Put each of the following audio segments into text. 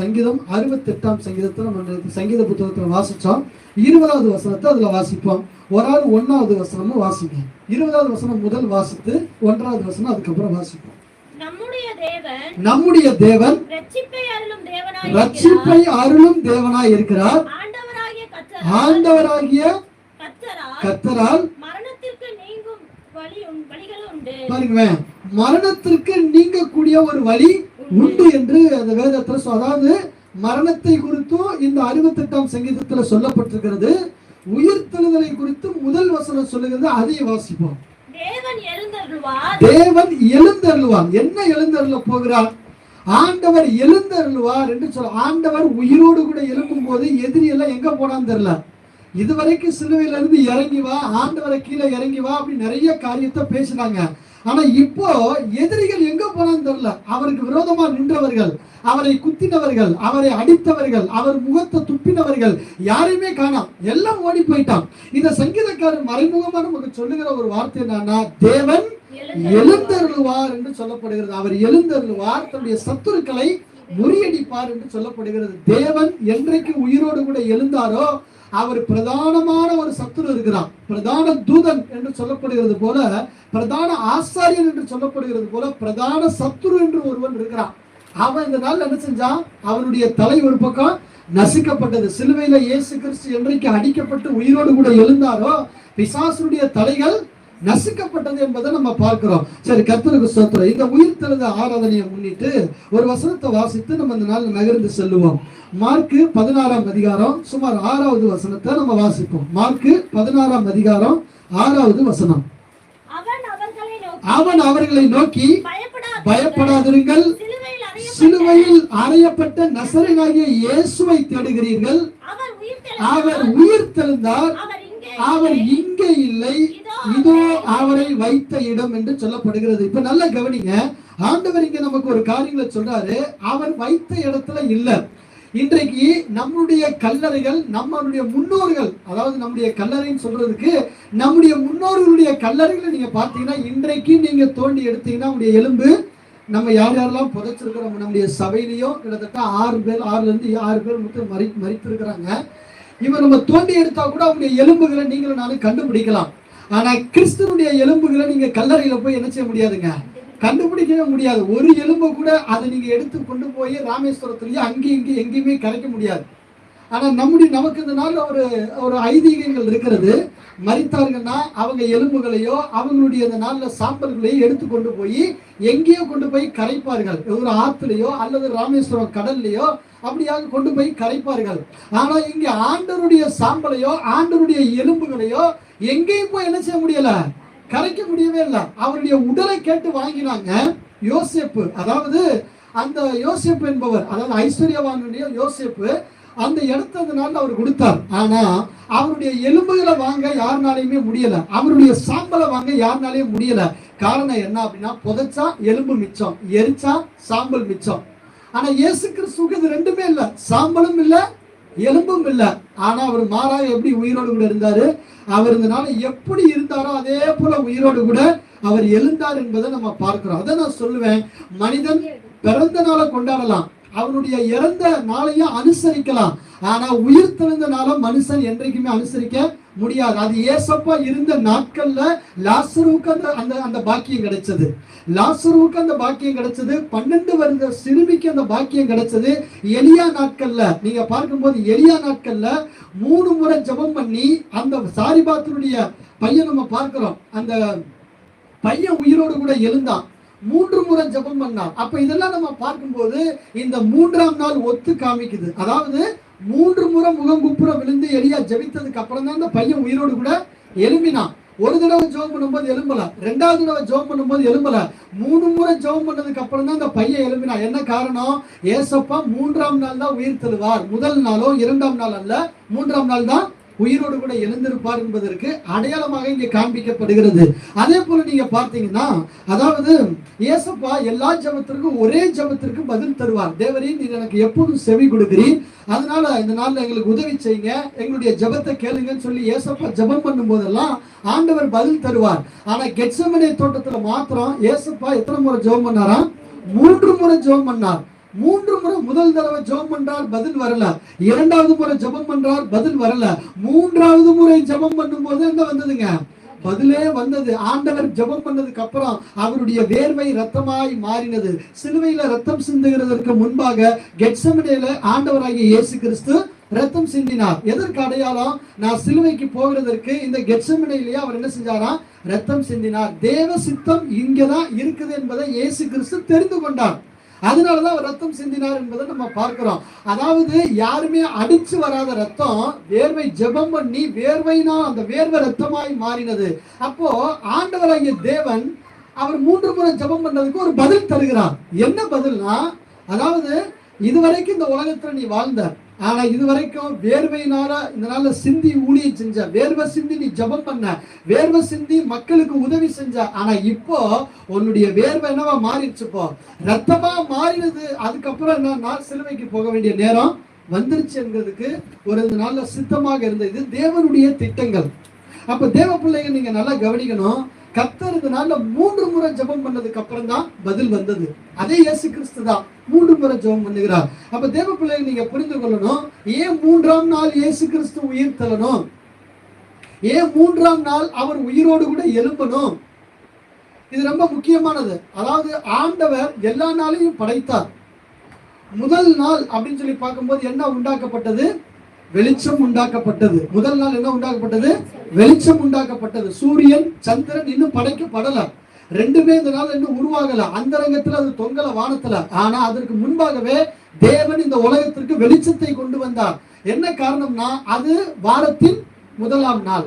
சங்கீதம் 68ஆம் சங்கீதத்தில் நம்ம சங்கீத புத்தகத்தில் வாசிச்சோம். 20வது வசனத்தை அதுல வாசிப்போம். ஒரு ஆள் 1வது வசனமும் வாசிங்க. 20வது வசனம் முதல் வாசித்து 1வது வசனம் அதுக்கப்புறம் வாசிப்போம். நம்முடைய தேவன் ரட்சிப்பை அருளும் தேவனாய் இருக்கிறார். ஆண்டவராகிய கர்த்தரால் பாருங்க, மரணத்திற்கு நீங்கக்கூடிய ஒரு வழி உண்டு என்று அந்த வேதத்துல, அதாவது மரணத்தை குறித்தும் இந்த 68ஆம் சங்கீதத்துல சொல்லப்பட்டிருக்கிறது. உயிர்த்தெழுதலை குறித்து முதல் வசனம் சொல்லுகிறது. அதையே வாசிப்போம். தேவன் எழுந்தருளுவார். என்ன எழுந்தருள போகிறார்? ஆண்டவர் எழுந்தருளுவார் என்று சொல்ல. ஆண்டவர் உயிரோடு கூட எழும்பும் போது எதிரி எல்லாம் எங்க போனான்னு தெரியல. இதுவரைக்கும் சிலுவையில இருந்து இறங்கி வா, ஆண்டவரை கீழே இறங்கி வா அப்படி நிறைய காரியத்தை பேசினாங்க. ஆனா இப்போ எதிரிகள் எங்க போனான்னு தெரியல. அவருக்கு விரோதமா நின்றவர்கள், அவரை குத்தினவர்கள், அவரை அடித்தவர்கள், அவர் முகத்தை துப்பினவர்கள் யாரையுமே காணோம், எல்லாம் ஓடி போயிட்டான். இந்த சங்கீதக்காரர் மறைமுகமா நமக்கு சொல்லுகிற ஒரு வார்த்தை என்னன்னா, தேவன் எழுந்தருளுவார் என்று சொல்லப்படுகிறது. அவர் எழுந்தருளுவார், தன்னுடைய சத்துருக்களை முறியடிப்பார் என்று சொல்லப்படுகிறது. தேவன் என்றைக்கு உயிரோடு கூட எழுந்தாரோ அவர் பிரதானமான ஒரு சத்துரு இருக்கிறான். பிரதான தூதன் என்று சொல்லப்படுகிறது போல, பிரதான ஆசாரியன் என்று சொல்லப்படுகிறது போல, பிரதான சத்துரு என்று ஒருவன் இருக்கிறான். அவன் இந்த நாள் என்ன செஞ்சான்? அவனுடைய தலை ஒரு பக்கம் நசுக்கப்பட்டது. சிலுவையில இயேசு கிறிஸ்து என்றைக்கு அடிக்கப்பட்டு உயிரோடு கூட எழுந்தாரோ பிசாசுடைய தலைகள் நசுக்கப்பட்டது என்பதை நம்ம பார்க்கிறோம். சரி, கர்த்தருக்கு ஸ்தோத்திரம். இந்த உயிர்த்தெழுந்த ஆராதனையை முன்னிட்டு ஒரு வசனத்தை வாசித்து நம்ம இந்த நாள் நகர்ந்து செல்லுவோம். மார்க்கு 16ஆம் அதிகாரம் சுமார் 6வது வசனத்தை நம்ம வாசிப்போம். மார்க்கு 16ஆம் அதிகாரம் 6வது வசனம். அவன் அவர்களை நோக்கி, பயப்படாதிருங்கள், சிலுவையில் அறையப்பட்ட நசரேயனாகிய இயேசுவை தேடுகிறீர்கள். அவர் உயிர்த்தெழுந்தார், அவர் இங்கே இல்லை, இதோ அவரை வைத்த இடம் என்று சொல்லப்படுகிறது. இப்ப நல்ல கவனிங்க. ஆண்டவர் இங்க நமக்கு ஒரு காரியங்களை சொல்றாரு. அவர் வைத்த இடத்துல இல்ல. இன்றைக்கு நம்முடைய கல்லறைகள், நம்மளுடைய முன்னோர்கள், அதாவது நம்முடைய கல்லறைன்னு சொல்றதுக்கு நம்முடைய முன்னோர்களுடைய கல்லறைகளை நீங்க பார்த்தீங்கன்னா, இன்றைக்கு நீங்க தோண்டி எடுத்தீங்கன்னா உங்களுடைய எலும்பு, நம்ம யார் யாரெல்லாம் புதைச்சிருக்கிறோம் நம்முடைய சபையிலையும் கிட்டத்தட்ட 6 பேர் மட்டும் மறித்திருக்கிறாங்க. இவன் நம்ம தோண்டி எடுத்தா கூட அவங்களுடைய எலும்புகளை நீங்களும் நானும் கண்டுபிடிக்கலாம். ஆனா கிறிஸ்துவனுடைய எலும்புகளை நீங்க கல்லறையில போய் என்ன செய்ய முடியாதுங்க, கண்டுபிடிக்கவே முடியாது. ஒரு எலும்பு கூட அதை நீங்க எடுத்து கொண்டு போய் ராமேஸ்வரத்துலயும் அங்கேயும் இங்கே எங்கேயுமே கரைக்க முடியாது. ஆனா நமக்கு இந்த நாள் ஒரு ஐதீகங்கள் இருக்கிறது. மரித்தார்கள்னா அவங்க எலும்புகளையோ அவங்களுடைய இந்த நாள்ல சாம்பல்களையோ எடுத்து கொண்டு போய் எங்கேயோ கொண்டு போய் கரைப்பார்கள். ஒரு ஆத்துலயோ அல்லது ராமேஸ்வரம் கடல்லையோ அப்படியாக கொண்டு போய் கரைப்பார்கள். ஆனா இங்க ஆண்டவருடைய சாம்பலையோ ஆண்டவருடைய எலும்புகளையோ எங்கேயும் போய் என்ன செய்ய முடியல, கரைக்க முடியவே இல்லை. அவருடைய உடலை கேட்டு வாங்கினாங்க. யோசேப்பு, அதாவது அந்த யோசேப்பு என்பவர், அதாவது ஐஸ்வர்யவானுடைய யோசேப்பு அந்த இடத்ததுனால அவர் கொடுத்தார். ஆனா அவருடைய எலும்புகளை வாங்க யாருனாலையுமே முடியல, அவருடைய சாம்பலை வாங்க யாருனாலையும் முடியல. காரணம் என்ன அப்படின்னா, புதைச்சா எலும்பு மிச்சம், எரிச்சா சாம்பல் மிச்சம். ஆனா இயேசு கிறிஸ்துவுக்கு இது ரெண்டுமே இல்லை, சாம்பலும் இல்லை எலும்பும் இல்லை. ஆனா அவர் மாறாக எப்படி உயிரோடு கூட இருந்தாரு, அவர் இந்த நாள் எப்படி இருந்தாரோ அதே போல உயிரோடு கூட அவர் எழுந்தார் என்பதை நம்ம பார்க்கிறோம். அதை நான் சொல்லுவேன், மனிதன் பிறந்த நாளை கொண்டாடலாம், அவனுடைய இறந்த நாளையும் அனுசரிக்கலாம். ஆனா உயிர் தெழுந்த நாளும் மனுஷன் என்றைக்குமே அனுசரிக்க முடியாது. அது ஏசப்பா இருந்த நாட்கள்ல லாசருவுக்கு அந்த பாக்கியம் கிடைச்சது. லாசருவுக்கு அந்த பாக்கியம் கிடைச்சது. 12 வருட சிறுமிக்கு அந்த பாக்கியம் கிடைச்சது. எலியா நாட்கள்ல நீங்க பார்க்கும்போது, எலியா நாட்கள்ல 3 முறை ஜெபம் பண்ணி அந்த சாரிபாத்தினுடைய பையன் நம்ம பார்க்கிறோம், அந்த பையன் உயிரோடு கூட எழுந்தான். 3 முறை ஜெபம் பண்ணார். அப்ப இதெல்லாம் நம்ம பார்க்கும்போது இந்த 3ஆம் நாள் ஒத்து காமிக்குது. அதாவது 3 முறை முகங்குப்புற விழுந்து எலியா ஜெபித்ததுக்கு அப்புறம் தான் அந்த பையன் உயிரோடு கூட எழும்பினான். ஒரு தடவை ஜெபம் பண்ணும்போது எழும்பல, 2வது தடவை ஜெபம் பண்ணும்போது எழும்பல, 3 முறை ஜெபம் பண்ணதுக்கு அப்புறம் தான் அந்த பையன் எழும்பினான். என்ன காரணம்? ஏசப்பா 3ஆம் நாள் தான் உயிர் தெழுவார். முதல் நாளோ 2ஆம் நாள் அல்ல, 3ஆம் நாள் தான் உயிரோடு கூட எழுந்திருப்பார் என்பதற்கு அடையாளமாக இங்கே காண்பிக்கப்படுகிறது. அதே போல நீங்க பார்த்தீங்கன்னா, அதாவது ஏசப்பா எல்லா ஜெபத்திற்கும் ஒரே ஜெபத்திற்கு பதில் தருவார். தேவரே, நீர் எனக்கு எப்போதும் செவி கொடுக்கிறீர், அதனால இந்த நாள்ல எங்களுக்கு உதவி செய்யுங்க, எங்களுடைய ஜெபத்தை கேளுங்கன்னு சொல்லி ஏசப்பா ஜெபம் பண்ணும் போதெல்லாம் ஆண்டவர் பதில் தருவார். ஆனா கெத்செமனே தோட்டத்துல மாத்திரம் ஏசப்பா எத்தனை முறை ஜெபம் பண்ணாராம்? 3 முறை ஜெபம் பண்ணார். 3 முறை முதல் தடவை ஜெபம் பண்றார், பதில் வரல. 2வது முறை ஜெபம் பண்றார், பதில் வரல. 3வது முறை ஜெபம் பண்ணும்போது என்ன வந்ததுங்க? பதிலே வந்தது. ஆண்டவர் ஜெபம் பண்ணதுக்கு அப்புறம் அவருடைய வேர்வை ரத்தமாய் மாறினது. சிலுவையில ரத்தம் சிந்துகிறதற்கு முன்பாக கெத்செமனேல ஆண்டவராகிய இயேசு கிறிஸ்து ரத்தம் சிந்தினார். எதற்கு அடையாளம்? நான் சிலுவைக்கு போகிறதற்கு இந்த கெத்செமனேலயே அவர் என்ன செஞ்சாரா? ரத்தம் சிந்தினார். தேவ சித்தம் இங்கதான் இருக்குது என்பதை இயேசு கிறிஸ்து தெரிந்து கொண்டார். அதனாலதான் அவர் ரத்தம் சிந்தினார் என்பதை நம்ம பார்க்கிறோம். அதாவது யாருமே அடிச்சு வராத ரத்தம் வேர்வை ஜெபம் பண்ணி வேர்வைனா அந்த வேர்வை ரத்தமாய் மாறினது. அப்போ ஆண்டவராகிய தேவன் அவர் 3 முறை ஜெபம் பண்ணதுக்கு ஒரு பதில் தருகிறார். என்ன பதில்னா, அதாவது இதுவரைக்கும் இந்த உலகத்துல நீ வாழ்ந்த, ஆனா இதுவரைக்கும் வேர்வையினால இந்த நாள்ல சிந்தி ஊழியம் செஞ்ச, வேர்வை சிந்தி நீ ஜெபம் பண்ண, வேர்வை சிந்தி மக்களுக்கு உதவி செஞ்ச. ஆனா இப்போ உன்னுடைய வேர்வை என்னவா மாறிடுச்சு? இப்போ ரத்தமா மாறினது. அதுக்கப்புறம் என்ன, சிலுவைக்கு போக வேண்டிய நேரம் வந்துருச்சு என்கிறதுக்கு ஒரு நாள்ல சித்தமாக இருந்தது. இது தேவனுடைய திட்டங்கள். அப்ப தேவ பிள்ளைங்க நீங்க நல்லா கவனிக்கணும். கர்த்தர் இந்த நாள்ல 3 முறை ஜெபம் பண்ணதுக்கு அப்புறம் தான் பதில் வந்தது. அதே இயேசு கிறிஸ்து தான் 3 முறை ஜெபம் பண்ணுகிறார். அப்ப தேவ பிள்ளைங்க நீங்க புரிந்து கொள்ளணும், ஏன் 3ஆம் நாள் இயேசு கிறிஸ்து உயிர் தள்ளணும்? ஏன் 3ஆம் நாள் அவர் உயிரோடு கூட எழும்பணும்? இது ரொம்ப முக்கியமானது. அதாவது ஆண்டவர் எல்லா நாளையும் படைத்தார். முதல் நாள் அப்படின்னு சொல்லி பார்க்கும்போது என்ன உண்டாக்கப்பட்டது? வெளிச்சம் உண்டாக்கப்பட்டது. முதல் நாள் என்ன உண்டாக்கப்பட்டது? வெளிச்சம் உண்டாக்கப்பட்டது. சூரியன் சந்திரன் இன்னும் படைக்கப்படல. ரெண்டுமே இந்த நாள் இன்னும் உருவாகல. அந்தரங்கத்துல அது தொங்கல வானத்துல. ஆனா அதற்கு முன்பாகவே தேவன் இந்த உலகத்திற்கு வெளிச்சத்தை கொண்டு வந்தார். என்ன காரணம்னா, அது வாரத்தின் 1ஆம் நாள்.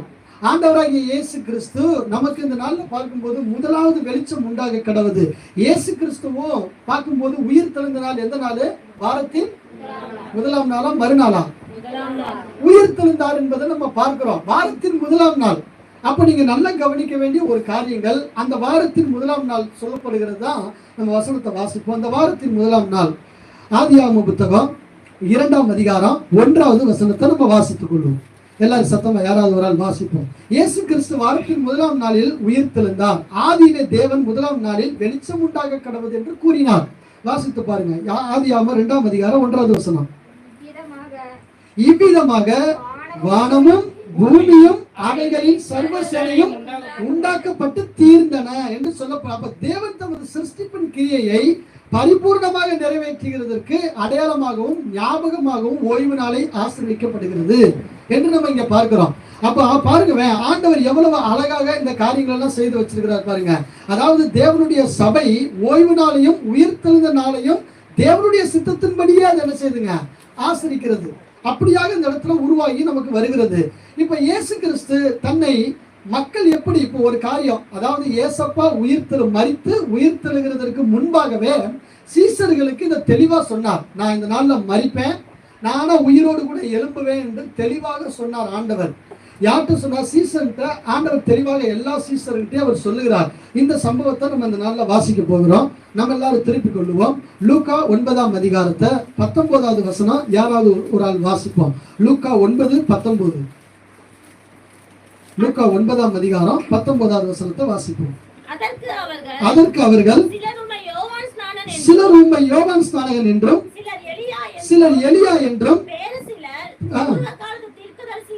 ஆண்டவராகிய இயேசு கிறிஸ்து நமக்கு இந்த நாள்ல பார்க்கும்போது முதலாவது வெளிச்சம் உண்டாக கடவுது. இயேசு கிறிஸ்துவும் பார்க்கும்போது உயிர் தெழுந்த நாள் எந்த நாள்? வாரத்தின் 1ஆம் நாளா மறுநாளா? உயிர் தெழுந்தார் என்பதை நம்ம பார்க்கிறோம். வாரத்தின் 1ஆம் நாள். அப்ப நீங்க நல்லா கவனிக்க வேண்டிய ஒரு காரியங்கள், அந்த வாரத்தின் 1ஆம் நாள் சொல்லப்படுகிறது தான். நம்ம வசனத்தை வாசிப்போம். அந்த வாரத்தின் 1ஆம் நாள் ஆதியாகம புத்தகம் 2ஆம் அதிகாரம் 1வது வசனத்தை நம்ம வாசித்துக் கொள்வோம். எல்லாரும் சத்தமா யாராவது ஒரு ஆள் வாசிப்போம். இயேசு கிறிஸ்து வாரத்தின் 1ஆம் நாளில் உயிர் தெழுந்தார். ஆதியிலே தேவன் 1ஆம் நாளில் வெளிச்சம் உண்டாக கடவுது என்று கூறினார். வாசித்து பாருங்க. ஆதியாகமம் 2ஆம் அதிகாரம் 1வது வசனம். இவ்விதமாக வானமும் பூமியும் அவைகளின் சர்வ சேனையும் உண்டாக்கப்பட்டு தீர்ந்தன என்று சொல்லப்படும். அப்ப தேவன் தமது சிருஷ்டிப்பின் கிரியையை பரிபூர்ணமாக நிறைவேற்றுகிறதற்கு அடையாளமாகவும் ஞாபகமாகவும் ஓய்வு நாளை ஆசிரியப்படுகிறது என்று நம்ம இங்க பார்க்கிறோம். அப்ப பாருங்க, ஆண்டவர் எவ்வளவு அழகாக இந்த காரியங்கள் எல்லாம் செய்து வச்சிருக்கிறார் பாருங்க. அதாவது தேவனுடைய சபை ஓய்வு நாளையும் உயிர் தெழுந்த நாளையும் தேவனுடைய சித்தத்தின்படியே அதை என்ன செய்யுதுங்க? ஆசரிக்கிறது. அப்படியாக இந்த இடத்துல உருவாகி நமக்கு வருகிறது. இப்ப இயேசு கிறிஸ்து தன்னை மக்கள் எப்படி, இப்போ ஒரு காரியம், அதாவது ஏசப்பா மரித்து உயிர் தெழுகிறதற்கு முன்பாகவே சீசர்களுக்கு இதை தெளிவா சொன்னார். நான் இந்த நாள்ல மரிப்பேன், நானா உயிரோடு கூட எழும்புவேன் என்று தெளிவாக சொன்னார் ஆண்டவர். யார்கிட்ட சொன்னார்? சீசர்கிட்ட. ஆண்டவர் தெளிவாக எல்லா சீசர்கிட்டையும் அவர் சொல்லுகிறார். இந்த சம்பவத்தை நம்ம இந்த நாள்ல வாசிக்க போகிறோம். நம்ம எல்லாரும் திருப்பிக் கொள்ளுவோம். லூக்கா 9ஆம் அதிகாரத்தை 19வது வசனம் யாராவது ஒரு ஆள் வாசிப்போம். லூக்கா 9:19. லூக்கா 9ஆம் அதிகாரம் 19வது வசனத்தை வாசிப்போம். அதற்கு அவர்கள் சிலர் உம்மை யோவான் ஸ்நானகன் என்றும் சிலர் எலியா என்றும்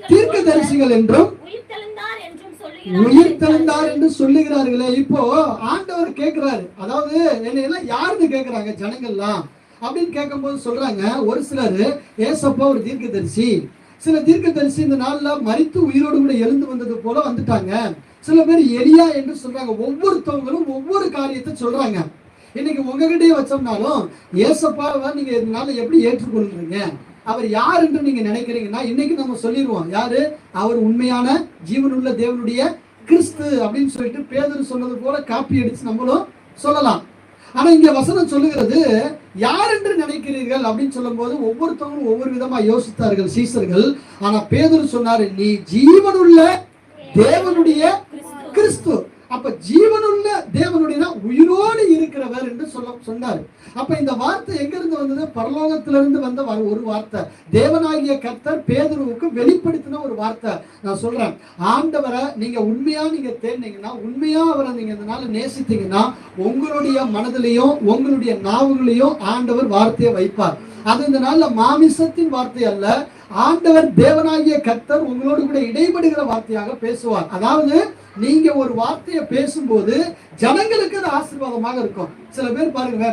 தீர்க்கதரிசிகள் என்றும் உயிர் தெழுந்தார் என்று சொல்லுகிறார்களே. இப்போ ஆண்டவர் கேட்கிறாரு, அதாவது என்ன யாருன்னு கேட்கிறாங்க ஜனங்கள்லாம் அப்படின்னு கேட்கும் போது சொல்றாங்க, ஒரு சிலர் ஏசப்பா ஒரு தீர்க்கதரிசி, சில தீர்க்கதரிசி இந்த நாள்ல மரித்து உயிரோடு கூட எழுந்து வந்தது போல வந்துட்டாங்க, சில பேர் எலியா என்று சொல்றாங்க. ஒவ்வொருத்தவங்களும் ஒவ்வொரு காரியத்தை சொல்றாங்க. இன்னைக்கு உங்ககிட்டயே வச்சோம்னாலும் ஏசப்பாவை நீங்க இதனால எப்படி ஏற்றுக்கொள்றீங்க, அவர் யார் என்று நீங்க நினைக்கிறீங்கன்னா இன்னைக்கு நம்ம சொல்லிடுவோம், யாரு அவர்? உண்மையான ஜீவனுள்ள தேவனுடைய கிறிஸ்து அப்படின்னு சொல்லிட்டு பேதுரு சொன்னது போல காப்பி அடிச்சு நம்மளும் சொல்லலாம். ஆனா இங்க வசனம் சொல்லுகிறது, யார் என்று நினைக்கிறீர்கள் அப்படின்னு சொல்லும் போது ஒவ்வொருத்தவங்களும் ஒவ்வொரு விதமா யோசித்தார்கள் சீசர்கள். ஆனா பேதுரு சொன்னாரு, நீ ஜீவனுள்ள தேவனுடைய கிறிஸ்து. அப்ப ஜீவனுள்ள தேவனுடைய உயிரோடு இருக்கிறவர் என்று சொன்னார். அப்ப இந்த வார்த்தை எங்க இருந்து வந்தது? பரலோகத்திலிருந்து வந்த ஒரு வார்த்தை. தேவனாகிய கர்த்தர் பேதுருவுக்கு வெளிப்படுத்தின ஒரு வார்த்தை. நான் சொல்றேன், ஆண்டவரை நீங்க உண்மையா நீங்க தேடினீங்கன்னா, உண்மையா அவரை நீங்க இதனால நேசித்தீங்கன்னா, உங்களுடைய மனதிலையும் உங்களுடைய நாவுகளையும் ஆண்டவர் வார்த்தையை வைப்பார். அது இந்த நாள்ல மாமிசத்தின் வார்த்தை அல்ல, ஆண்டவர் தேவனாகிய கர்த்தர் உங்களோடு கூட இடைபடுகிற வார்த்தையாக பேசுவார். அதாவது நீங்க ஒரு வார்த்தையை பேசும்போது ஜனங்களுக்கு அது ஆசீர்வாதமாக இருக்கும். சில பேர் பாருங்க,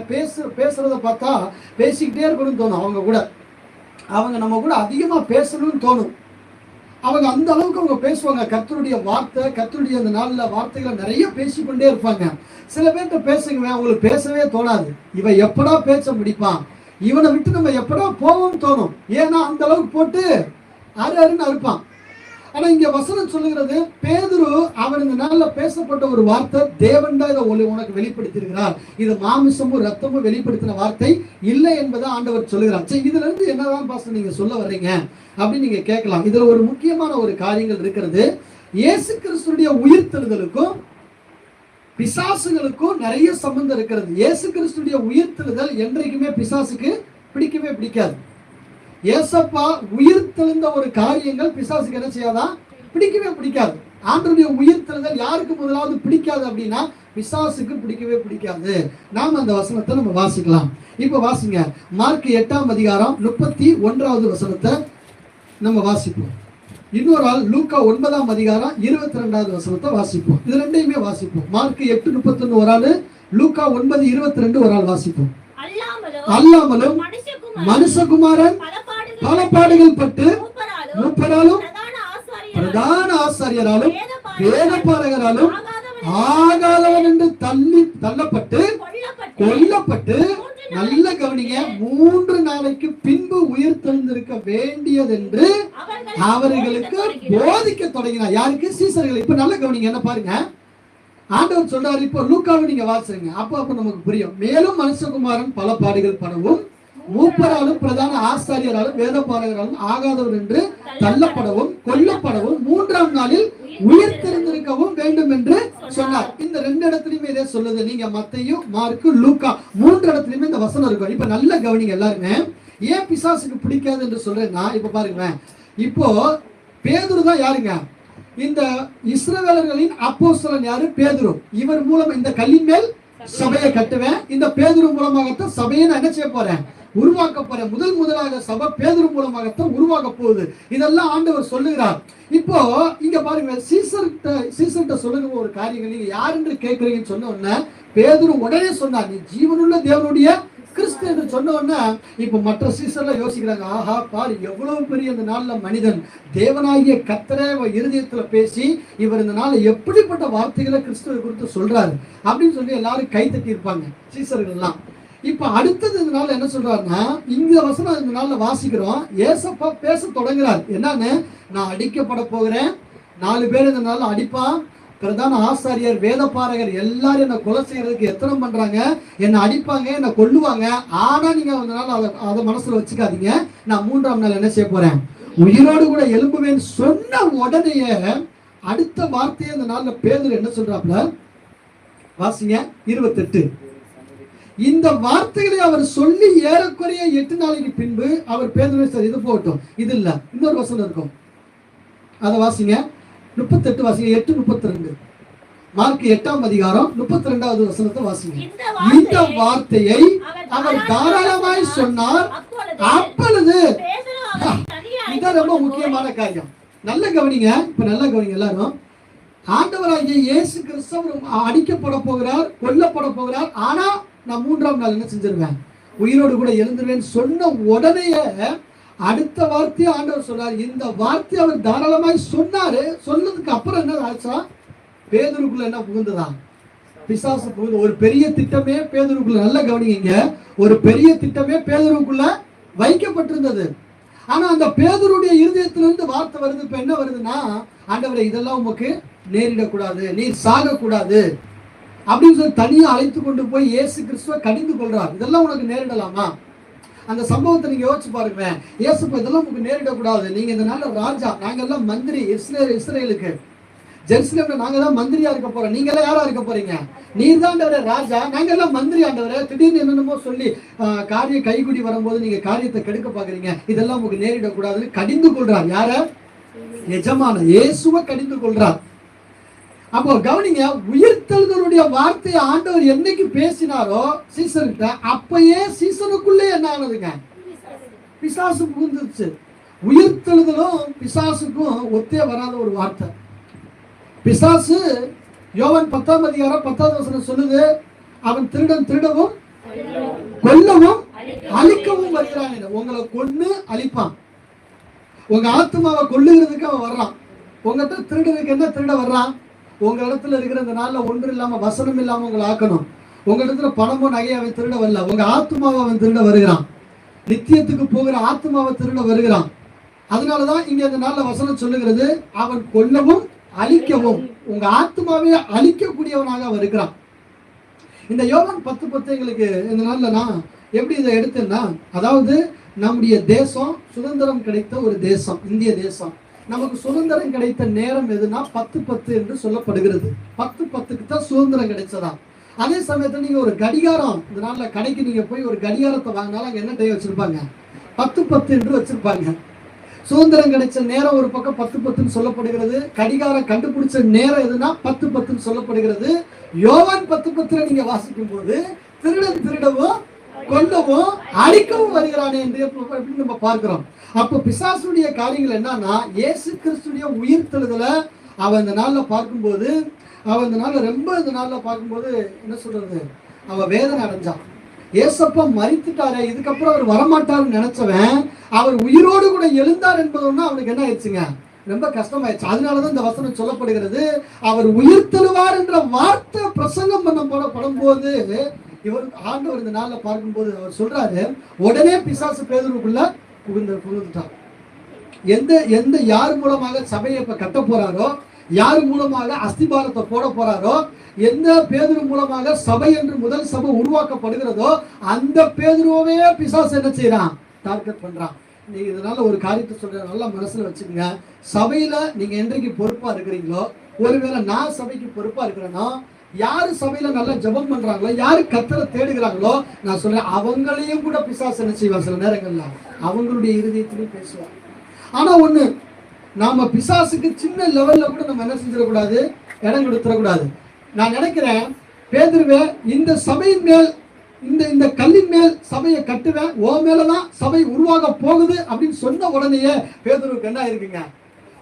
பேசுறத பார்த்தா பேசிக்கிட்டே இருக்கணும்னு தோணும். அவங்க நம்ம கூட அதிகமா பேசணும்னு தோணும். அவங்க அந்த அளவுக்கு அவங்க பேசுவாங்க. கர்த்தருடைய வார்த்தை, கர்த்தருடைய அந்த நாள்ல வார்த்தைகளை நிறைய பேசிக்கொண்டே இருப்பாங்க. சில பேர்கிட்ட பேசுங்க, அவங்களுக்கு பேசவே தோணாது. இவன் எப்படா பேச முடிப்பான், இவனை விட்டு நம்ம எப்படா போவோம்னு தோணும். ஏன்னா அந்த அளவுக்கு போட்டு அருன்னு அறுப்பான். ஆனா இங்க வசனம் சொல்லுகிறது, பேதுரு அவன் இந்த நாள்ல பேசப்பட்ட ஒரு வார்த்தை, தேவன் தான் இதை உனக்கு வெளிப்படுத்தியிருக்கிறார். இது மாமிசமும் ரத்தமும் வெளிப்படுத்தின வார்த்தை இல்லை என்பதை ஆண்டவர் சொல்லுகிறார். சரி, இதுல இருந்து என்னதான் பாஸ்டர் நீங்க சொல்ல வர்றீங்க அப்படின்னு நீங்க கேட்கலாம். இதுல ஒரு முக்கியமான ஒரு காரியங்கள் இருக்கிறது. இயேசு கிறிஸ்துடைய உயிர்த்தெழுதலுக்கும் பிசாசுகளுக்கும் நிறைய சம்பந்தம் இருக்கிறது. இயேசு கிறிஸ்துடைய உயிர்த்தெழுதல் என்றைக்குமே பிசாசுக்கு பிடிக்கவே பிடிக்காது. ஏசப்பா உயிர்த்தெழுந்த ஒரு காரியங்கள் பிசாசுக்கு என்ன செய்யாதான்? பிடிக்கவே பிடிக்காது. ஆண்டவருடைய உயிர்த்தெழுதல் யாருக்கு முதலாவது பிடிக்காது அப்படின்னா பிசாசுக்கு பிடிக்கவே பிடிக்காது. நாம் அந்த வசனத்தை நம்ம வாசிக்கலாம். இப்ப வாசிங்க, மார்க் 8ஆம் அதிகாரம் 31வது வசனத்தை நம்ம வாசிப்போம். இன்னொரு ஆள் லூக்கா 9ஆம் அதிகாரம் 22வது வசனத்தை வாசிப்போம். இது ரெண்டையுமே வாசிப்போம். மார்க் 8:31 ஒரு ஆளு, லூக்கா 9:22 ஒரு ஆள் வாசிப்போம். அல்லாமலும் மனுஷகுமாரன் பல பாடுகள் பட்டு மூப்பராலும் பிரதான ஆசாரியராலும் வேதபாரகராலும் ஆகாதவன் என்று தள்ளப்பட்டு கொல்லப்பட்டு, நல்ல கவனிங்க, 3 நாளைக்கு பின்பு உயிர் தெழுந்திருக்க வேண்டியதென்று அவர்களுக்கு போதிக்க தொடங்கினார். யாருக்கு? சீசர்கள். இப்ப நல்ல கவனிங்க, என்ன பாருங்க, ஆண்டவர் சொல்றாரு. இப்போ லூக்காவை நீங்க வாசிங்க, அப்ப நமக்கு புரியும். மேலும் மனுஷகுமாரன் பல பாடுகள் படவும் மூப்பராலும் பிரதான ஆசாரியராலும் வேதபாரகராலும் ஆகாதவர் என்று தள்ளப்படவும் கொல்லப்படவும் 3ஆம் நாளில் உயிர் தெரிந்திருக்கவும் வேண்டும் என்று சொன்னார். இந்த 2 இடத்துலயுமே இதே சொல்லுது. நீங்க மத்தேயு, மார்க்கு, லூக்கா 3 இடத்துலயுமே இந்த வசனம் இருக்கும். இப்ப நல்ல கவனிங்க எல்லாருமே. ஏன் பிசாசுக்கு பிடிக்காது என்று சொல்றேன்னா, இப்ப பாருங்க, இப்போ பேதுரு தான் யாருங்க? இந்த இஸ்ரவேலர்களின் அப்போஸ்தலன் யாரு? பேதுரு. இவர் மூலம் இந்த கல்லின் மேல் சபையை கட்டுவேன். இந்த பேதுரு மூலமாகத்தான் சபையை நான் என்ன செய்ய போறேன்? உருவாக்க போறேன். முதலாக சபை பேதுரு மூலமாகத்தான் உருவாக்க போகுது. இதெல்லாம் ஆண்டவர் சொல்லுகிறார். இப்போ இங்க பாருங்க, சீசர்கிட்ட சொல்லுங்க ஒரு காரியங்கள். நீங்க யார் என்று கேட்கிறீங்கன்னு சொன்ன உடனே பேதுரு உடனே சொன்னார், நீ ஜீவனுள்ள தேவனுடைய கிறிஸ்து என்று சொன்ன உடனே இப்ப மற்ற சீசர்ல யோசிக்கிறாங்க, ஆஹா பாரு எவ்வளவு பெரிய இந்த நாள்ல மனிதன் தேவனாகிய கர்த்தரை இருதயத்துல பேசி இவர் இந்த நாள்ல எப்படிப்பட்ட வார்த்தைகளை கிறிஸ்துவை குறித்து சொல்றாரு அப்படின்னு சொல்லி எல்லாரும் கை தட்டி இருப்பாங்க சீசர்கள் எல்லாம். இப்ப அடுத்தது இந்த நாள் என்ன சொல்றாருன்னா, இந்த வசனம் இந்த நாள்ல வாசிக்கிறோம். ஏசப்பா பேச தொடங்குறார். என்னன்னு, நான் அடிக்கப்பட போகிறேன், 4 பேர் இந்த நாள்ல அடிப்பான், பிரதான ஆசாரியர் வேதபாரகர் எல்லாரும் என்ன கொலை செய்யறதுக்கு எத்தனை பண்றாங்க, என்ன அடிப்பாங்க, என்ன கொல்லுவாங்க. ஆனா நீங்க அந்த நாள் அதை மனசுல வச்சுக்காதீங்க, நான் 3ஆம் நாள் என்ன செய்ய போறேன்? உயிரோடு கூட எழும்புவேன் சொன்ன உடனேயே அடுத்த வார்த்தையை அந்த நாள்ல பேதுரு என்ன சொல்றாப்ல வாசிங்க, 28. இந்த வார்த்தைகளை அவர் சொல்லி ஏறக்குறைய 8 நாளைக்கு பின்பு அவர் பேதுரு, சார் இது போகட்டும், இது இல்ல, இன்னொரு வசனம் இருக்கும், அதை வாசிங்க. 38 வாசிங்க, 8:32. மார்க் 8ஆம் அதிகாரம் 32வது வசனத்தை வாசிங்க. இந்த வார்த்தையை அவர் தாராளமாய் சொன்னார். அப்பொழுது இது ரொம்ப முக்கியமான காரியம். நல்ல கவனிங்க, இப்ப நல்ல கவனிங்க எல்லாரும். ஆண்டவராகிய இயேசு கிறிஸ்து அடிக்கப்பட போகிறார், கொல்லப்பட போகிறார். ஆனா நான் 3ஆம் நாள் என்ன செஞ்சிருவேன்? உயிரோடு கூட எழுந்துருவேன் சொன்ன உடனே அடுத்த வார்த்தையை ஆண்டவர் சொல்றாரு. இந்த வார்த்தை அவர் தாராளமாய் சொன்னாரு. சொன்னதுக்கு அப்புறம் என்ன ஆச்சா? பேதுருக்குள்ள என்ன புகுந்ததா? பிசாசு புகுந்து. ஒரு பெரிய திட்டமே பேதுருக்குள்ள, நல்ல கவனிங்க, ஒரு பெரிய திட்டமே பேதுருக்குள்ள வைக்கப்பட்டிருந்தது. ஆனா அந்த பேதுருடைய இருதயத்திலிருந்து வார்த்தை வருது. இப்ப என்ன வருதுன்னா, ஆண்டவரே இதெல்லாம் உமக்கு நேரிடக்கூடாது, நீர் சாகக்கூடாது அப்படின்னு சொல்லி தனியா அழைத்து கொண்டு போய் இயேசு கிறிஸ்துவை கடிந்து கொள்றார். இதெல்லாம் உனக்கு நேரிடலாமா? அந்த சம்பவத்தை நீங்க யோசிச்சு பாருங்க. இயேசு இதெல்லாம் உங்களுக்கு நேரிடக்கூடாது, நீங்க இந்த நாள் ராஜா, நாங்கெல்லாம் மந்திரி இஸ்ரேலுக்கு, ஜெருசலேம்ல நாங்க தான் மந்திரியா இருக்க போறோம், நீங்க எல்லாம் யாரா இருக்க போறீங்க, நீர் தான் ராஜா, நாங்க எல்லாம் மந்திரி ஆண்டவரே, திடீர்னு என்னென்னமோ சொல்லி காரியம் கைகுடி வரும்போது நீங்க காரியத்தை கெடுக்க பாக்குறீங்க, இதெல்லாம் உங்களுக்கு நேரிடக்கூடாதுன்னு கடிந்து கொள்றார். யார? எஜமான இயேசுவை கடிந்து கொள்றார். அப்போ கவனிங்க, உயிர்த்தெழுதலுடைய வார்த்தையை ஆண்டவர் என்னைக்கு பேசினாரோ சீசன்கிட்ட, அப்பயே சீசனுக்குள்ளே என்ன ஆனதுங்க, பிசாசு புகுந்துருச்சு. உயிர்த்தெழுதலும் பிசாசுக்கும் ஒத்தே வராத ஒரு வார்த்தை. பிசாசு யோவான் 10ஆம் அதிகாரம் 10வது வசனம் சொல்லுது, அவன் திருடவும் கொல்லவும் அழிக்கவும் வருகிறான். உங்களை கொன்னு அழிப்பான். உங்க ஆத்மாவை கொல்லுகிறதுக்கு அவன் வர்றான். உங்ககிட்ட திருடுறதுக்கு என்ன திருட வர்றான்? உங்க இடத்துல இருக்கிற இந்த நாள்ல ஒன்று இல்லாம வசனம் இல்லாம உங்களை ஆக்கணும். உங்க இடத்துல பணமோ நகையை அவன் திருட வரல, உங்க ஆத்மாவை அவன் திருட வருகிறான். நித்தியத்துக்கு போகிற ஆத்மாவை திருட வருகிறான். அதனாலதான் இங்க இந்த நாள்ல வசனம் சொல்லுகிறது, அவன் கொல்லவும் அழிக்கவும், உங்க ஆத்மாவே அழிக்கக்கூடியவனாக வருகிறான். இந்த யோவான் 10:10 எங்களுக்கு இந்த நாள்ல நான் எப்படி இதை எடுத்தேன்னா, அதாவது நம்முடைய தேசம் சுதந்திரம் கிடைத்த ஒரு தேசம், இந்திய தேசம். நமக்கு சுதந்திரம் கிடைத்த நேரம் எதுனா 10:10 என்று சொல்லப்படுகிறது. 10:10க்கு தான் சுதந்திரம் கிடைச்சதா. அதே சமயத்துல நீங்க ஒரு கடிகாரம், இந்த நாள்ல கடைக்கு நீங்க போய் ஒரு கடிகாரத்தை வாங்கினாலும் அங்க என்ன டைம் வச்சிருப்பாங்க, 10:10 என்று வச்சிருப்பாங்க. சுதந்திரம் கிடைச்ச நேரம் ஒரு பக்கம் 10:10 சொல்லப்படுகிறது. கடிகாரம் கண்டுபிடிச்ச நேரம் எதுனா 10:10 சொல்லப்படுகிறது. யோவான் 10:10 நீங்க வாசிக்கும் போது திருடன் திருடவும் கொல்லவும் அழிக்கவும் வருகிறானே என்று நம்ம பார்க்கிறோம். அப்போ பிசாசுடைய காரியங்கள் என்னன்னா, இயேசு கிறிஸ்துடைய உயிர்த்தெழுதல அவன் இந்த நாள்ல பார்க்கும்போது, அவன் இந்த நாள்ல ரொம்ப இந்த நாள்ல பார்க்கும்போது என்ன சொல்றது, அவன் வேதனை அடைஞ்சான். ஏசப்பா மரித்துட்டாரே, இதுக்கப்புறம் அவர் வரமாட்டார்னு நினைச்சவன் அவர் உயிரோடு கூட எழுந்தார் என்பதுன்னா அவனுக்கு என்ன ஆயிடுச்சுங்க, ரொம்ப கஷ்டமாயிடுச்சு. அதனாலதான் இந்த வசனம் சொல்லப்படுகிறது, அவர் உயிர்த்தெழுவார் என்ற வார்த்தை பிரசங்கம் படும்போது இவர் ஆண்டவர் இந்த நாள்ல பார்க்கும்போது அவர் சொல்றாரு, உடனே பிசாசு பேதுருக்குள்ள புகுந்துட்டான். எந்த யார் மூலமாக சபையை இப்ப கட்ட போறாரோ, யார் மூலமாக அஸ்திபாரத்தை போட போறாரோ, எந்த பேதுரு மூலமாக சபை என்று முதல் சபை உருவாக்கப்படுகிறதோ அந்த பேதுருவே பிசாசு என்ன செய்யறான், டார்கெட் பண்றான். நீங்க இதனால ஒரு காரியத்தை சொல்ற நல்லா மனசுல வச்சுக்கோங்க. சபையில நீங்க என்றைக்கு பொறுப்பா இருக்கிறீங்களோ, ஒருவேளை நான் சபைக்கு பொறுப்பா இருக்கிறேன்னா, யாரு சபையில நல்லா ஜெபம் பண்றாங்களோ, யாரு கர்த்தரை தேடுகிறாங்களோ, நான் சொல்றேன் அவங்களையும் கூட பிசாசு என்ன செய்வார், சில நேரங்கள்ல அவங்களுடைய இருதயத்திலையும் பேசுவார். ஆனா ஒண்ணு, நாம பிசாசுக்கு சின்ன லெவல்ல கூட நம்ம என்ன செஞ்சிடக்கூடாது, இடம் கொடுத்துடக்கூடாது. நான் நினைக்கிறேன், பேதுருவே இந்த சபையின் மேல், இந்த கல்லின் மேல் சபையை கட்டுவேன், ஓ மேலதான் சபை உருவாக போகுது அப்படின்னு சொன்ன உடனேயே பேதுருவுக்கு என்ன இருக்குங்க,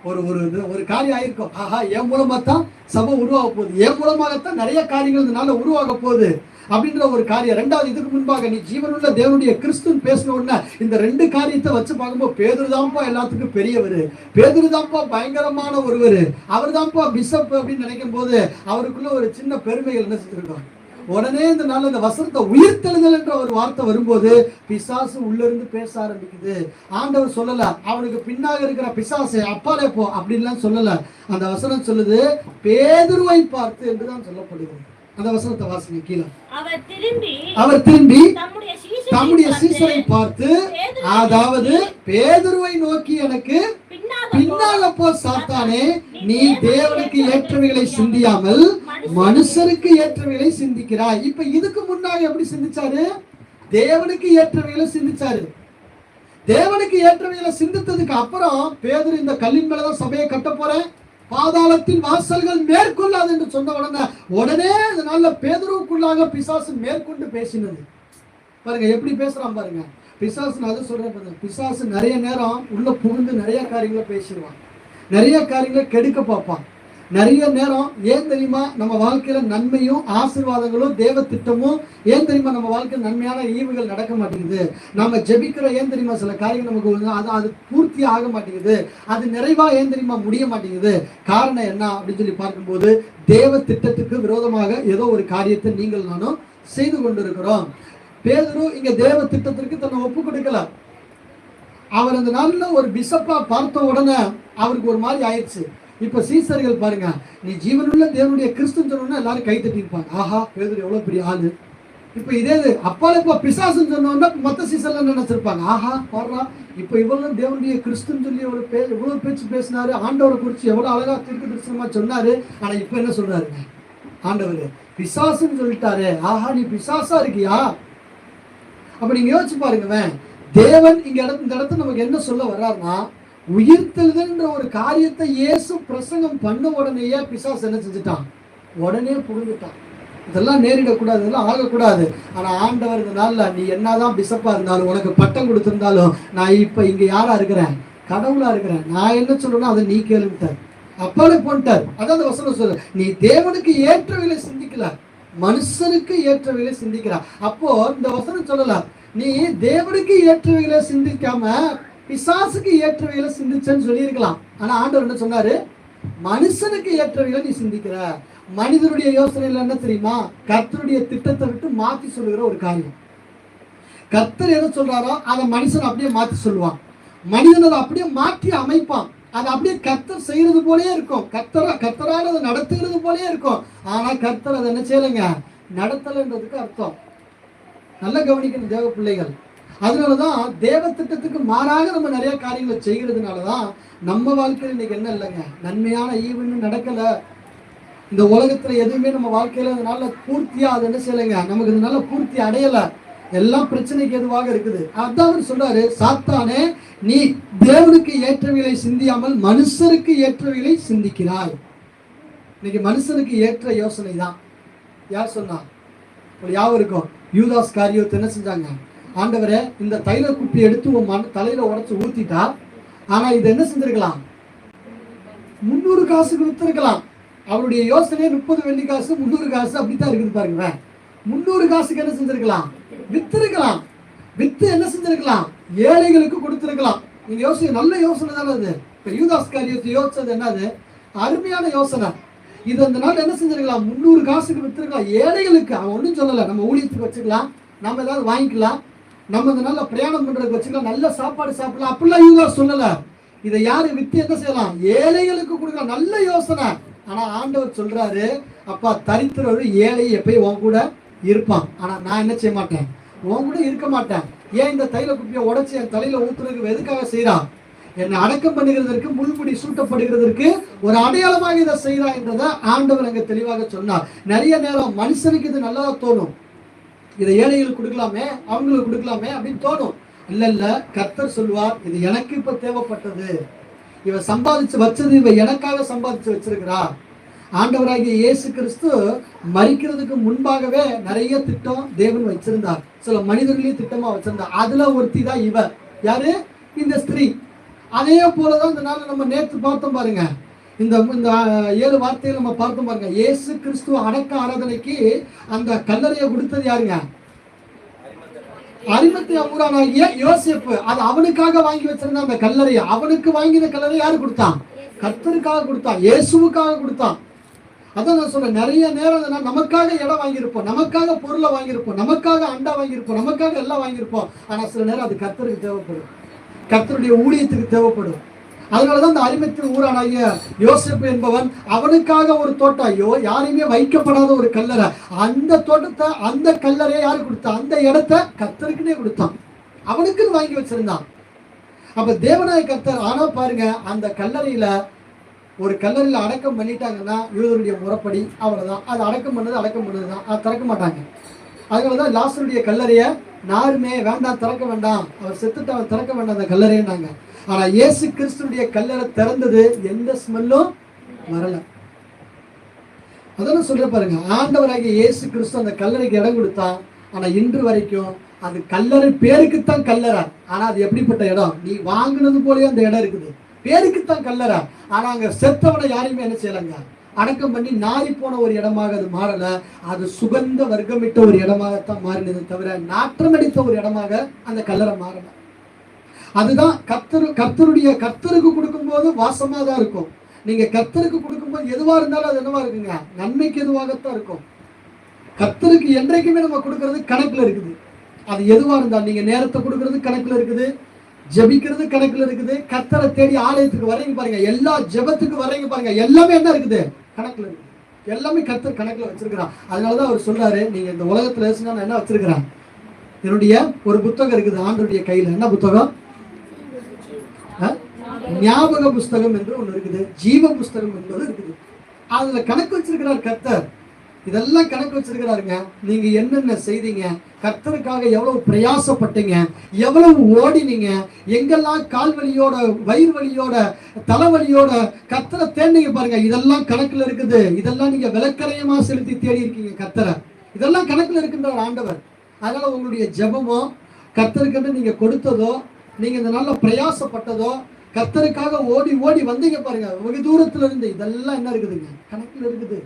ஒரு காரியம் ஆயிருக்கும். ஆஹா, என் மூலமா தான் சபை உருவாக போகுது, என் மூலமாகத்தான் நிறைய காரியங்கள் இதனால உருவாக போகுது அப்படின்ற ஒரு காரியம். ரெண்டாவது, இதுக்கு முன்பாக நீ ஜீவனுள்ள தேவனுடைய கிறிஸ்துன்னு பேசின உடனே இந்த ரெண்டு காரியத்தை வச்சு பார்க்கும்போது பேதுருதான்ப்பா எல்லாத்துக்கும் பெரியவர், பேதுருதான்ப்பா பயங்கரமான ஒருவர், அவர் தான்ப்பா பிஷப் அப்படின்னு நினைக்கும் போது அவருக்குள்ள ஒரு சின்ன பெருமைகள் என்ன செஞ்சிருக்கோம். உடனே இந்த நாள் இந்த வசனத்தை உயிர்த்தெழுதல் என்ற ஒரு வார்த்தை வரும்போது பிசாசு உள்ள இருந்து பேச ஆரம்பிக்குது. ஆண்டவர் சொல்லல அவனுக்கு பின்னாக இருக்கிற பிசாசு அப்பாலே போ அப்படின்லாம் சொல்லல. அந்த வசனம் சொல்லுது, பேதுருவை பார்த்து என்றுதான் சொல்லப்படுகிறது. அந்த வசனத்தை வாசிங்க கீழே. அவர் திரும்பி தம்முடைய சீசரை பார்த்து, அதாவது பேதுருவை நோக்கி, எனக்கு பின்னால போ சாத்தானே, நீ தேவனுக்கு ஏற்றவைகளை சிந்தியாமல் மனுஷருக்கு ஏற்றவைகளை சிந்திக்கிறாய். இப்ப இதுக்கு முன்னாடி எப்படி சிந்திச்சாரு, தேவனுக்கு ஏற்றவைகளை சிந்திச்சாரு. தேவனுக்கு ஏற்றவைகளை சிந்தித்ததுக்கு அப்புறம் பேதுரு இந்த கல்லின் மேலதான் சபையை கட்ட போறேன், பாதாளத்தின் வாசல்கள் மேற்கொள்ளாது என்று சொன்ன உடனே இதனால பேதுருவுக்குள்ளாக பிசாசு மேற்கொண்டு பேசினது. பாருங்க எப்படி பேசுறான் பாருங்க பிசாசு. நான் அதை சொல்றேன் பாருங்க, பிசாசு நிறைய நேரம் உள்ள புகுந்து நிறைய காரியங்களை பேசிடுவான், நிறைய காரியங்களை கெடுக்க பார்ப்பான். நிறைய நேரம் ஏன் தெரியுமா நம்ம வாழ்க்கையில நன்மையும் ஆசீர்வாதங்களும் தேவ திட்டமும் ஏன் தெரியுமா நம்ம வாழ்க்கையில் நன்மையான ஈவுகள் நடக்க மாட்டேங்குது. நம்ம ஜெபிக்கிற ஏன் தெரியுமா சில காரியங்கள் நமக்கு அது பூர்த்தி ஆக மாட்டேங்குது, அது நிறைவா ஏன் தெரியுமா முடிய மாட்டேங்குது. காரணம் என்ன அப்படின்னு சொல்லி பார்க்கும்போது, தேவ திட்டத்துக்கு விரோதமாக ஏதோ ஒரு காரியத்தை நீங்கள் நானும் செய்து கொண்டிருக்கிறோம். பேதுரு இங்க தேவ திட்டத்திற்கு தன்னை ஒப்பு கொடுக்கல. அவர் அந்த நாள்ல ஒரு பிஷப்பா பார்த்த உடனே அவருக்கு ஒரு மாதிரி ஆயிடுச்சு. இப்ப சீசர்கள் பாருங்க, நீ ஜீவனுள்ள தேவனுடைய கிறிஸ்துன்னு சொன்னா எல்லாரும் கை தட்டி இருப்பாங்க. ஆஹா, பேதுரு எவ்வளவு பெரிய ஆளு, இப்ப இதே அப்பால இப்ப பிசாசுன்னு சொன்னோம்னா மொத்த சீசன்ல நினைச்சிருப்பாங்க, ஆஹா பாடுறா இப்ப இவ்வளவு தேவனுடைய கிறிஸ்துன்னு சொல்லி இவ்வளவு பேச்சு பேசினாரு, ஆண்டவரை குறிச்சு எவ்வளவு அழகா தீர்க்க தரிசனமா சொன்னாரு. ஆனா இப்ப என்ன சொல்றாருங்க ஆண்டவர், பிசாசுன்னு சொல்லிட்டாரு, ஆஹா நீ பிசாசா இருக்கியா? அப்ப நீங்க யோசிச்சு பாருங்க, தேவன் இந்த இடத்துல நமக்கு என்ன சொல்ல வர்றாருன்னா, உயிர்த்தெழுதல்ன்ற ஒரு காரியத்தை இயேசு பிரசங்கம் பண்ண உடனேயே பிசாசு என்ன செஞ்சுட்டான், உடனே புரிஞ்சுட்டான். இதெல்லாம் நேரிடக்கூடாது, இதெல்லாம் ஆகக்கூடாது. ஆனா ஆண்டவர் இந்த நாள்ல நீ என்னதான் பிசப்பா இருந்தாலும், உனக்கு பட்டம் கொடுத்திருந்தாலும், நான் இப்ப இங்க யாரா இருக்கிறேன், கடவுளா இருக்கிறேன், நான் என்ன சொல்றேன்னா அதை நீ கேளுட்டார், அப்பாலே போன்ட்டார். அதான் அந்த வசனம் சொல்ற, நீ தேவனுக்கு ஏற்றவைகளை சிந்திக்கல, மனுஷனுக்கு ஏற்றவைகளை சிந்திக்கிறா. அப்போ இந்த வசனம் சொல்லலாம், நீ தேவனுக்கு ஏற்றவைகளை சிந்திக்காம பிசாசுக்கு ஏற்றவைகளை சிந்திச்சன்னு சொல்லியிருக்கலாம். ஆனா ஆண்டவர் என்ன சொன்னாரு, மனுஷனுக்கு ஏற்றவைகளை நீ சிந்திக்கிற. மனிதனுடைய யோசனையில என்ன தெரியுமா, கர்த்தருடைய திட்டத்தை விட்டு மாத்தி சொல்லுகிற ஒரு காரியம். கர்த்தர் எதை சொல்றாரோ அதை மனுஷன் அப்படியே மாத்தி சொல்லுவான், மனிதன் அதை அப்படியே மாற்றி அமைப்பான். அது அப்படியே கர்த்தர் செய்யறது போலயே இருக்கும், கர்த்தரால் அதை நடத்துகிறது போலயே இருக்கும். ஆனா கர்த்தர் அதை என்ன செய்யலைங்க, நடத்தலைன்றதுக்கு அர்த்தம். நல்ல கவனிக்கணும் தேவ பிள்ளைகள். அதனாலதான் தேவ திட்டத்துக்கு மாறாக நம்ம நிறைய காரியங்களை செய்கிறதுனாலதான் நம்ம வாழ்க்கையில் இன்னைக்கு என்ன இல்லைங்க, நன்மையான ஈவுன்னு நடக்கல. இந்த உலகத்துல எதுவுமே நம்ம வாழ்க்கையில அதனால பூர்த்தியா அது என்ன செய்யலைங்க, நமக்கு இதனால பூர்த்தி அடையல, எல்லாம் பிரச்சனைக்கு எதுவாக இருக்குது. அதான் அவர் சொல்றாரு, சாத்தானே நீ தேவனுக்கு ஏற்றவைகளை சிந்தியாமல் மனுஷருக்கு ஏற்றவைகளை சிந்திக்கிறாய். இன்னைக்கு மனுஷனுக்கு ஏற்ற யோசனை தான். யார் சொன்னா, யாவருக்கும் யூதாஸ் காரியோத்தை என்ன செஞ்சாங்க, ஆண்டவரே இந்த தைல குப்பி எடுத்து உன் தலையில உடைச்சு ஊத்திட்டா, ஆனா இது என்ன செஞ்சிருக்கலாம், 300 காசுக்கு வித்திருக்கலாம். அவருடைய யோசனை 30 வெள்ளி காசு 300 காசு அப்படித்தான் இருக்குது பாருங்க. 300 காசுக்கு என்ன செஞ்சிருக்கலாம், வித்திருக்கலாம். வித்து என்ன செஞ்சிருக்கலாம், ஏழைகளுக்கு கொடுத்திருக்கலாம். நீங்க யோசனை, நல்ல யோசனை தானே அது. இப்ப யூதாஸ் காரியத்தை யோசிச்சது என்னது, அருமையான யோசனை. இது அந்த நாள் என்ன செஞ்சிருக்கலாம், 300 காசுக்கு வித்திருக்கலாம் ஏழைகளுக்கு. அவன் ஒன்றும் சொல்லலை, நம்ம ஊழியத்துக்கு வச்சுக்கலாம், நம்ம ஏதாவது வாங்கிக்கலாம், நம்ம இந்த நாள்ல பிரயாணம் பண்றதுக்கு வச்சுக்கலாம், நல்ல சாப்பாடு சாப்பிடலாம், அப்படிலாம் யூதாஸ் சொல்லல. இதை யாரு வித்து என்ன செய்யலாம், ஏழைகளுக்கு கொடுக்கலாம். நல்ல யோசனை. ஆனா ஆண்டவர் சொல்றாரு, அப்பா தரித்திரர் ஏழை எப்பயும் உன் கூட இருப்பான், ஆனா நான் என்ன செய்ய மாட்டேன், உன் கூட இருக்க மாட்டேன். ஏன் இந்த தைல குப்பியை உடைச்சு என் தலையில ஊத்துறதுக்கு எதுக்காக செய்யறான், என்னை அடக்கம் பண்ணுகிறதற்கு, முள்முடி சூட்டப்படுகிறதற்கு ஒரு அடையாளமாக இதை செய்யறா என்றதை ஆண்டவர் அங்க தெளிவாக சொன்னார். நிறைய நேரம் மனுஷனுக்கு இது நல்லதா தோணும், இதை ஏழைகளுக்கு கொடுக்கலாமே, அவங்களுக்கு கொடுக்கலாமே அப்படின்னு தோணும். இல்ல இல்ல, கர்த்தர் சொல்லுவார், இது எனக்கு இப்ப தேவைப்பட்டது, இவ சம்பாதிச்சு வச்சது, இவ எனக்காக சம்பாதிச்சு வச்சிருக்கிறா. ஆண்டவராகிய இயேசு கிறிஸ்து மரிக்கிறதுக்கு முன்பாகவே நிறைய திட்டம் தேவன் வச்சிருந்தார், சில மனிதர்களையும் திட்டமா வச்சிருந்தார். அதுல ஒருத்தி தான் இவ, யாரு, இந்த ஸ்திரீ. அதே போலதான் இந்த நாள் நம்ம நேற்று பார்த்தோம் பாருங்க, இந்த 7 வார்த்தையை நம்ம பார்த்தோம் பாருங்க. இயேசு கிறிஸ்துவ அடக்க ஆராதனைக்கு அந்த கல்லறையை கொடுத்தது யாருங்க, அரிமத்தியா ஊரானாகிய யோசேப்பு. அது அவனுக்காக வாங்கி வச்சிருந்த அந்த கல்லறையை, அவனுக்கு வாங்கின கல்லறை யாரு கொடுத்தான், கர்த்தருக்காக கொடுத்தான், இயேசுவுக்காக கொடுத்தான். அதான் நான் சொல்றேன், நிறைய நேரம் நமக்காக இடம் வாங்கியிருப்போம், நமக்காக பொருளை வாங்கியிருப்போம், நமக்காக அண்டா வாங்கியிருப்போம், நமக்காக எல்லாம் வாங்கியிருப்போம். ஆனா சில நேரம் அது கர்த்தருக்கு தேவைப்படும், கர்த்தருடைய ஊழியத்துக்கு தேவைப்படும். அதனாலதான் இந்த அரிமத்தின் ஊரானாகிய யோசேப்பு என்பவன் அவனுக்காக ஒரு தோட்டம், யாரையுமே வைக்கப்படாத ஒரு கல்லறை, அந்த தோட்டத்தை, அந்த கல்லறையை யாரு கொடுத்தான், அந்த இடத்த கர்த்தருக்குன்னே கொடுத்தான், அவனுக்குன்னு வாங்கி வச்சிருந்தான். அப்ப தேவனாய கர்த்தர். ஆனா பாருங்க, அந்த கல்லறையில ஒரு கல்லறையில அடக்கம் பண்ணிட்டாங்கன்னா யூதருடைய முறைப்படி அவ்வளவுதான், அது அடக்கம் பண்ணதுதான், அது திறக்க மாட்டாங்க. அதனாலதான் லாசருடைய கல்லறைய யாருமே வேண்டாம், திறக்க வேண்டாம், அவர் செத்துட்டு அவர் திறக்க வேண்டாம் அந்த கல்லறைன்னாங்க. ஆனா இயேசு கிறிஸ்துடைய கல்லறை திறந்தது, எந்த ஸ்மெல்லும் வரல. அதான் சொல்ற பாருங்க, ஆண்டவராகிய இயேசு கிறிஸ்து அந்த கல்லறைக்கு இடம் கொடுத்தான். ஆனா இன்று வரைக்கும் அந்த கல்லறை பேருக்குத்தான் கல்லறை, ஆனா அது எப்படிப்பட்ட இடம், நீ வாங்கினது போலயே அந்த இடம் இருக்குது, பேருக்குத்தான் கல்லறை. ஆனா அங்க செத்தவனை யாரையுமே என்ன செய்யலங்க, அடக்கம் பண்ணி நாரி போன ஒரு இடமாக அது மாறல. அது சுகந்த வர்க்கமிட்ட ஒரு இடமாகத்தான் மாறினது தவிர நாற்றமடித்த ஒரு இடமாக அந்த கல்லறை மாறல. அதுதான் கர்த்தருக்கு கொடுக்கும் போது வாசமா தான் இருக்கும். நீங்க கர்த்தருக்கு கொடுக்கும்போது எதுவா இருந்தாலும் அது என்னவா இருக்குங்க, நன்மைக்கு எதுவாகத்தான் இருக்கும். கர்த்தருக்கு என்றைக்குமே நம்ம கொடுக்கறது கணக்குல இருக்குது. அது எதுவா இருந்தாலும் நீங்க நேரத்தை கொடுக்கறது கணக்குல இருக்குது, ஜெபிக்கிறது கணக்குல இருக்குது, கர்த்தரை தேடி ஆலயத்துக்கு வர்றீங்க பாருங்க, எல்லா ஜெபத்துக்கு வர்றீங்க பாருங்க, எல்லாமே என்ன இருக்குது, கணக்குல இருக்குது. எல்லாமே கர்த்தர் கணக்குல வச்சிருக்கிறான். அதனாலதான் அவர் சொல்றாரு, நீங்க இந்த உலகத்துல நான் என்ன வச்சிருக்கிறேன், என்னுடைய ஒரு புத்தகம் இருக்குது ஆண்டவருடைய கையில. என்ன புத்தகம்? ஞாபக புஸ்தகம் என்று ஒண்ணு இருக்குது, ஜீவ புஸ்தகம் என்பது இருக்குது. அதுல கணக்கு வச்சிருக்கிறார் கர்த்தர். இதெல்லாம் கணக்கு வச்சிருக்கிறாருங்க. நீங்க என்னென்ன செய்தீங்க, கர்த்தருக்காக எவ்வளவு பிரயாசப்பட்டீங்க, எவ்வளவு ஓடினீங்க, எங்கெல்லாம் கால் வலியோட, வயிறு வலியோட, தலைவலியோட கர்த்தரை தேடினீங்க பாருங்க. இதெல்லாம் கணக்குல இருக்குது. இதெல்லாம் நீங்க விலக்கரையமா செலுத்தி தேடி இருக்கீங்க கர்த்தரை. இதெல்லாம் கணக்குல இருக்கின்ற ஆண்டவர். அதனால உங்களுடைய ஜெபமோ, கர்த்தருக்கு நீங்க கொடுத்ததோ, நீங்க இந்த நாள்ல பிரயாசப்பட்டதோ, கர்த்தருக்காக ஓடி ஓடி வந்தீங்க பாருங்க வெகு தூரத்துல இருந்து, இதெல்லாம் என்ன இருக்குதுங்க, கணக்குல இருக்குது.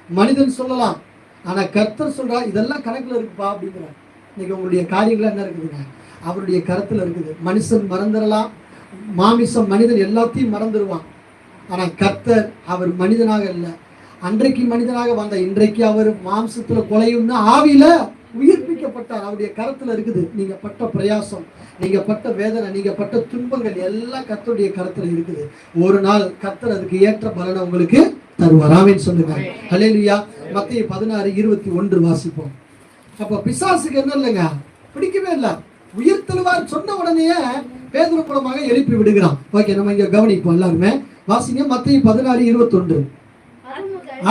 மனிதன் சொல்லலாம், ஆனா கர்த்தர் சொல்றா இதெல்லாம் கணக்குல இருக்குப்பா அப்படிங்கிறார். இன்னைக்கு உங்களுடைய காரியங்கள் என்ன இருக்குதுங்க, அவருடைய கருத்துல இருக்குது. மனுஷன் மறந்துடலாம், மாமிசம் மனிதன் எல்லாத்தையும் மறந்துடுவான். ஆனா கர்த்தர் அவர் மனிதனாக இல்லை. அன்றைக்கு மனிதனாக வந்த இன்றைக்கு அவர் மாம்சத்துல கொலையும்னா ஆவியில உயிர்ப்பிக்கப்பட்டார். அவருடைய கருத்துல இருக்குது. நீங்க பட்ட பிரயாசம், நீங்க பட்ட வேதனை, நீங்க பட்ட துன்பங்கள் எல்லாம் கர்த்தருடைய கருத்துல இருக்குது. ஒரு நாள் கர்த்தர் அதுக்கு ஏற்ற பலனை உங்களுக்கு தருவார். ஆமென் சொல்லுங்க. ஹல்லேலூயா. மத்தேயு 16:21 வாசிப்போம். அப்ப பிசாசுக்கு என்ன இல்லைங்க, பிடிக்கவே இல்லை. உயிர் தருவார் சொன்ன உடனே பேதுரு மூலமாக எழுப்பி விடுகிறான். ஓகே, நம்ம இங்க கவனிப்போம் எல்லாருமே. வாசிங்க மத்தேயு 16:21.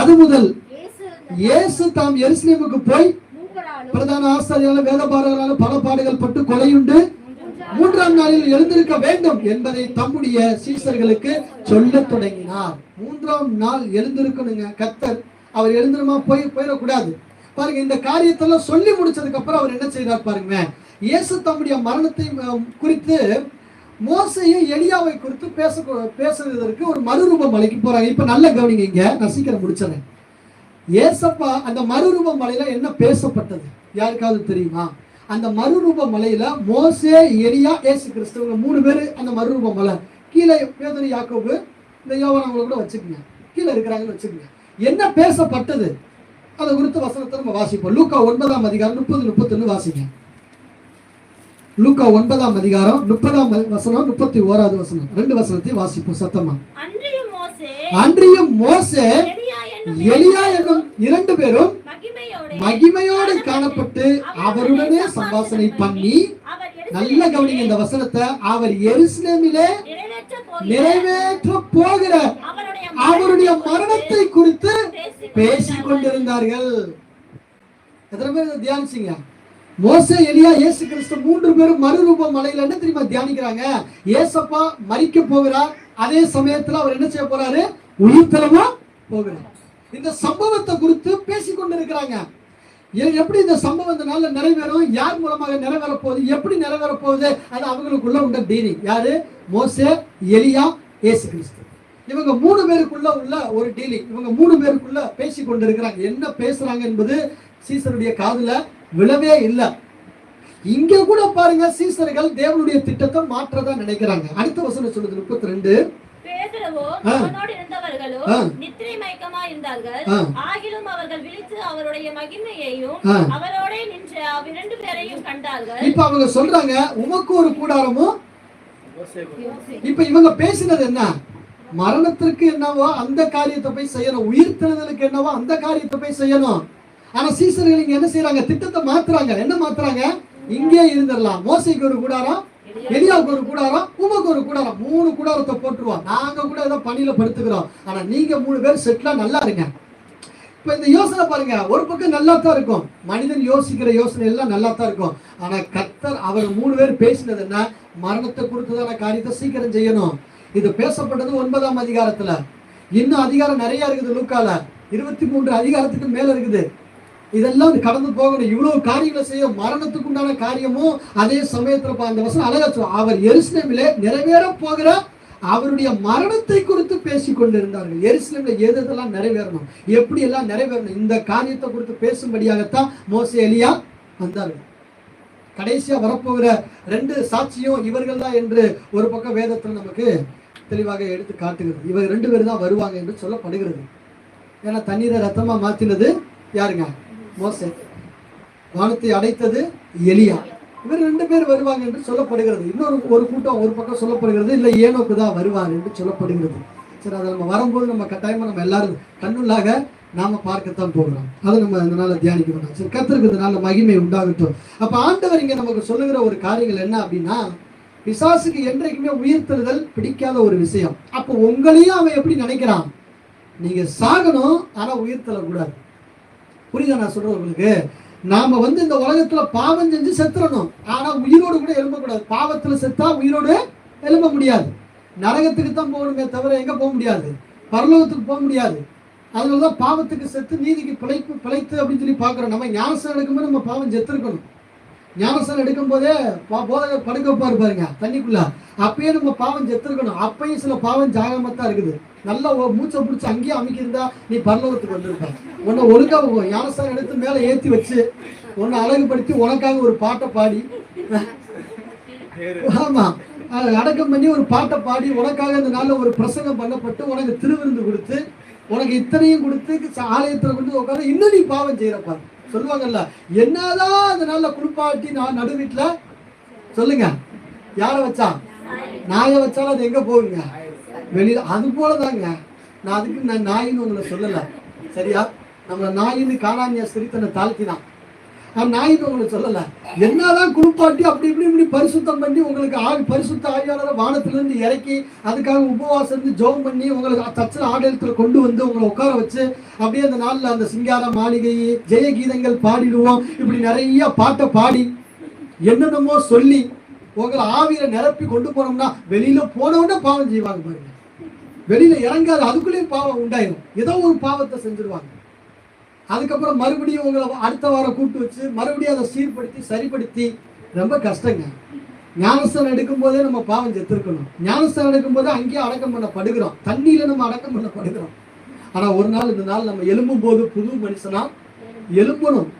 அது முதல் இயேசு தாம் எருசலேமுக்கு போய் பிரதான ஆசாரியர்களால் வேதபாரகர்களால் பல பாடுகள் பட்டு கொலையுண்டு 3ஆம் நாளில் எழுந்திருக்க வேண்டும் என்பதை தம்முடைய சீசர்களுக்கு சொல்ல தொடங்கினார். 3ஆம் நாள் எழுந்திருக்கணுங்க கர்த்தர். அவர் எழுந்திரமா போயிடக்கூடாது பாருங்க. இந்த காரியத்தெல்லாம் சொல்லி முடிச்சதுக்கு அப்புறம் அவர் என்ன செய்தார் பாருங்க. இயேசு தம்முடைய மரணத்தை குறித்து மோசையை எலியாவை குறித்து பேசுவதற்கு ஒரு மறுரூப மலைக்கு போறாங்க. இப்ப நல்ல கவனிங்க, இங்க நான் சீக்கிரம் முடிச்சேன். ஏசப்பா அந்த மறுரூப மலையில என்ன பேசப்பட்டது யாருக்காவது தெரியுமா? அந்த மறுரூப மலையில மோசே, எலியா, இயேசு கிறிஸ்து 3 பேரு அந்த மறுரூப மலை. கீழே பேதுரு, யாக்கோபு, இந்த யோவான் அவங்கள கூட வச்சுக்கோங்க, கீழே இருக்கிறாங்கன்னு வச்சுக்கோங்க. என்ன பேசப்பட்டது அதை குறித்து வசனத்தை நம்ம வாசிப்போம். லூக்கா 9ஆம் அதிகாரம் 30-31 வாசிங்க. லூக்கா 9ஆம் அதிகாரம் 30ஆம் வசனம் 31வது வசனம், 2 வசனத்தை வாசிப்போம் சத்தமா. அன்றியும் மோசே எலியா என்னும் 2 பேரும் மகிமையோடு காணப்பட்டு அவருடனே சம்பாஷணை பண்ணி, நல்ல கவனிங்க இந்த வசனத்தை, அவர் எருசலேமிலே நிறைவேற்ற போகிற அவருடைய மரணத்தை குறித்து பேசிக் கொண்டிருந்தார்கள். எத்தனை பேர் தியானிச்சீங்க? மோசே, எலியா, இயேசு கிறிஸ்து 3 பேரும் மறுரூப மலையில என்ன தெரியுமா தியானிக்கிறாங்க? ஏசப்பா மரிக்க போகிறார், அதே சமயத்துல அவர் என்ன செய்ய போறாரு, உயிர்த்தெழமா போகிறார். இந்த சம்பவத்தை குறித்து பேசிக் கொண்டிருக்கிறாங்க. எப்படி இந்த சம்பவம் இந்த நாள்ல நிறைவேறும், யார் மூலமாக நிறைவேற போகுது, எப்படி நிறைவேற போகுது, அது அவங்களுக்குள்ள உள்ள டீலிங். யாரு? மோசே, எலியா, இயேசு கிறிஸ்து. இவங்க 3 பேருக்குள்ள உள்ள ஒரு டீலிங். இவங்க 3 பேருக்குள்ள பேசிக் கொண்டிருக்கிறாங்க. என்ன பேசுறாங்க என்பது சீசருடைய காதுல விழவே இல்லை. இங்க கூட பாருங்க, சீசர்கள் தேவனுடைய திட்டத்தை மாற்றதான் நினைக்கிறாங்க. அடுத்த வசனம் சொல்லுது 32. பேதுருவோ அவனோடு இருந்தவர்களோ நித்திரை மயக்கமாய் இருந்தார்கள். ஆகிலும் அவர்கள் விழித்து அவருடைய மகிமையையும் அவரோட நின்ற 2 பேரையும் கண்டார்கள். இப்ப அவங்க சொல்றாங்க, உமக்கு ஒரு கூடாரமும். இப்ப இவங்க பேசினது என்ன? மரணத்திற்கு என்னவோ அந்த காரியத்தை போய் செய்யணும், உயிர்த்தெழுதலுக்கு என்னவோ அந்த காரியத்தை போய் செய்யணும். ஆனா சீசர்கள் இங்க என்ன செய்யறாங்க? திட்டத்தை மாத்துறாங்க. என்ன மாத்துறாங்க? இங்கே இருந்துடலாம். மோசைக்கு ஒரு கூடாரம், எலியாவுக்கு ஒரு கூடாரம், உமக்கு ஒரு கூடாரம், 3 கூடாரத்தை போட்டுருவோம். நாங்க கூட ஏதோ பணியில படுத்துக்கிறோம், ஆனா நீங்க 3 பேர் செட்லா நல்லா இருங்க. இப்ப இந்த யோசனை பாருங்க, ஒரு பக்கம் நல்லா தான் இருக்கும், மனிதன் யோசிக்கிற யோசனை எல்லாம் நல்லா தான் இருக்கும். ஆனா கர்த்தர் அவர் 3 பேர் பேசினது என்ன? மரணத்தை குறித்ததான காரியத்தை சீக்கிரம் செய்யணும். இது பேசப்பட்டது 9ஆம் அதிகாரத்துல. இன்னும் அதிகாரம் நிறைய இருக்குது. லூக்கால 23 அதிகாரத்துக்கு மேல இருக்குது. இதெல்லாம் கடந்து போகணும். இவ்வளவு காரியங்களை செய்ய, மரணத்துக்கு உண்டான காரியமும் அதே சமயத்துல அந்த வசனம் அழகா, அவர் எருசலேமிலே நிறைவேற போகிற அவருடைய மரணத்தை குறித்து பேசிக் கொண்டிருந்தார்கள். எருசலேம்ல எதெல்லாம் நிறைவேறணும், எப்படி எல்லாம் நிறைவேறணும், இந்த காரியத்தை குறித்து பேசும்படியாகத்தான் மோசே, எலியா வந்தார்கள். கடைசியா வரப்போகிற 2 சாட்சியும் இவர்கள் தான் என்று ஒரு பக்கம் வேதத்தில் நமக்கு தெளிவாக எடுத்து காட்டுகிறது. இவர் 2 பேர் தான் வருவாங்க என்று சொல்லப்படுகிறது. ஏன்னா தண்ணீரை ரத்தமா மாத்தினது யாருங்க? மோசே. வானத்தை அடைத்தது எலியா. இவர் 2 பேர் வருவாங்க என்று சொல்லப்படுகிறது. இன்னொரு கூட்டம் ஒரு பக்கம் சொல்லப்படுகிறது, இல்லை ஏனோக்கு தான் வருவார் என்று சொல்லப்படுகிறது. சரி, அதை நம்ம வரும்போது நம்ம கட்டாயமா நம்ம எல்லாரும் கண்ணுள்ளாக நாம பார்க்கத்தான் போகிறோம். அதை நம்ம இதனால தியானிக்க வேண்டாம். சரி, கர்த்தருக்கு இதனால மகிமை உண்டாகட்டும். அப்ப ஆண்டவர் இங்க நமக்கு சொல்லுகிற ஒரு காரியங்கள் என்ன அப்படின்னா, பிசாசுக்கு என்றைக்குமே உயிர்த்தெழுதல் பிடிக்காத ஒரு விஷயம். அப்போ உங்களையும் அவன் எப்படி நினைக்கிறான், நீங்க சாகணும் ஆனா உயிர்த்தெழக்கூடாது. புரியுதா நான் சொல்றது உங்களுக்கு? நாம இந்த உலகத்துல பாவம் செஞ்சு செத்துறணும், ஆனா உயிரோடு கூட எழும்பக்கூடாது. பாவத்துல செத்தா உயிரோடு எழும்ப முடியாது. நரகத்துக்கு தான் போகணுமே தவிர எங்க போக முடியாது, பரலோகத்துக்கு போக முடியாது. அதனாலதான் பாவத்துக்கு செத்து நீதிக்கு பிழைத்து அப்படின்னு சொல்லி பாக்குறோம். நம்ம ஞானஸ்தானம் எடுக்கும்போது நம்ம பாவம் செத்துருக்கணும். ஞானஸ்தானம் எடுக்கும் போதே போதகர் படுக்க வைப்பாரு பாருங்க தண்ணிக்குள்ள, அப்பயே நம்ம பாவம் செத்துருக்கணும். அப்பயும் சில பாவம் ஜாகமத்தான் இருக்குது. நல்லா மூச்சை பிடிச்சி அங்கேயே அமைக்கிருந்தா நீ பரலோகத்துக்கு வந்திருப்ப. உன்னை ஒழுங்காக ஞானஸ்தானம் எடுத்து மேல ஏற்றி வச்சு உன்னை அழகுபடுத்தி உனக்காக ஒரு பாட்டை பாடி, ஆமா அடக்கம் பண்ணி ஒரு பாட்டை பாடி உனக்காக இந்த நாள்ல ஒரு பிரசங்கம் பண்ணப்பட்டு உனக்கு திருவிருந்து கொடுத்து உனக்கு இத்தனையும் கொடுத்து ஆலயத்துல கொண்டு உட்காந்து இன்னும் நீ பாவம் செய்யறப்பா. சொல்லுவாங்கல்ல, என்னதான் அதனால குளிப்பாட்டி நான் நடு வீட்டுல சொல்லுங்க யார வச்சா நாய வச்சாலும் அது எங்க போகுங்க, வெளியில. அது போலதாங்க. நான் அதுக்கு நான் நாயின்னு உங்களை சொல்லல, சரியா? நம்மள நாயின்னு காணானியா சரி தன்னை தாழ்த்தினான். நாயின்னு உங்களை சொல்லல. என்னதான் குளிப்பாட்டி அப்படி இப்படி பரிசுத்தம் பண்ணி உங்களுக்கு பரிசுத்த ஆவியானவரை வானத்திலிருந்து இறக்கி அதுக்காக உபவாசம் இருந்து ஜெபம் பண்ணி உங்களுக்கு தச்சல ஆடலத்துல கொண்டு வந்து உங்களை உட்கார வச்சு அப்படியே அந்த நாள்ல அந்த சிங்கார மாளிகை ஜெய கீதங்கள் பாடிடுவோம், இப்படி நிறைய பாட்டை பாடி என்னென்னமோ சொல்லி உங்களை ஆவியில நிரப்பி கொண்டு போனோம்னா வெளியில போனவுடனே பாவம் செய்வாங்க பாருங்க. வெளியில இறங்காது, அதுக்குள்ளேயும் பாவம் உண்டாயிடும். ஏதோ ஒரு பாவத்தை செஞ்சிருவாங்க. அதுக்கப்புறம் மறுபடியும் உங்களை அடுத்த வாரம் கூப்பிட்டு வச்சு மறுபடியும் அதை சீர்படுத்தி சரிப்படுத்தி ரொம்ப கஷ்டங்க. ஞானஸ்தானம் எடுக்கும் போதே நம்ம பாவம் செத்துருக்கணும். ஞானஸ்தானம் எடுக்கும் போதே அங்கேயே அடக்கம் பண்ணப்படுகிறோம், தண்ணியில நம்ம அடக்கம் பண்ணப்படுகிறோம். ஆனா ஒரு நாள் இந்த நாள் நம்ம எழும்பும் போது புது மனுஷனா எழும்பணும்.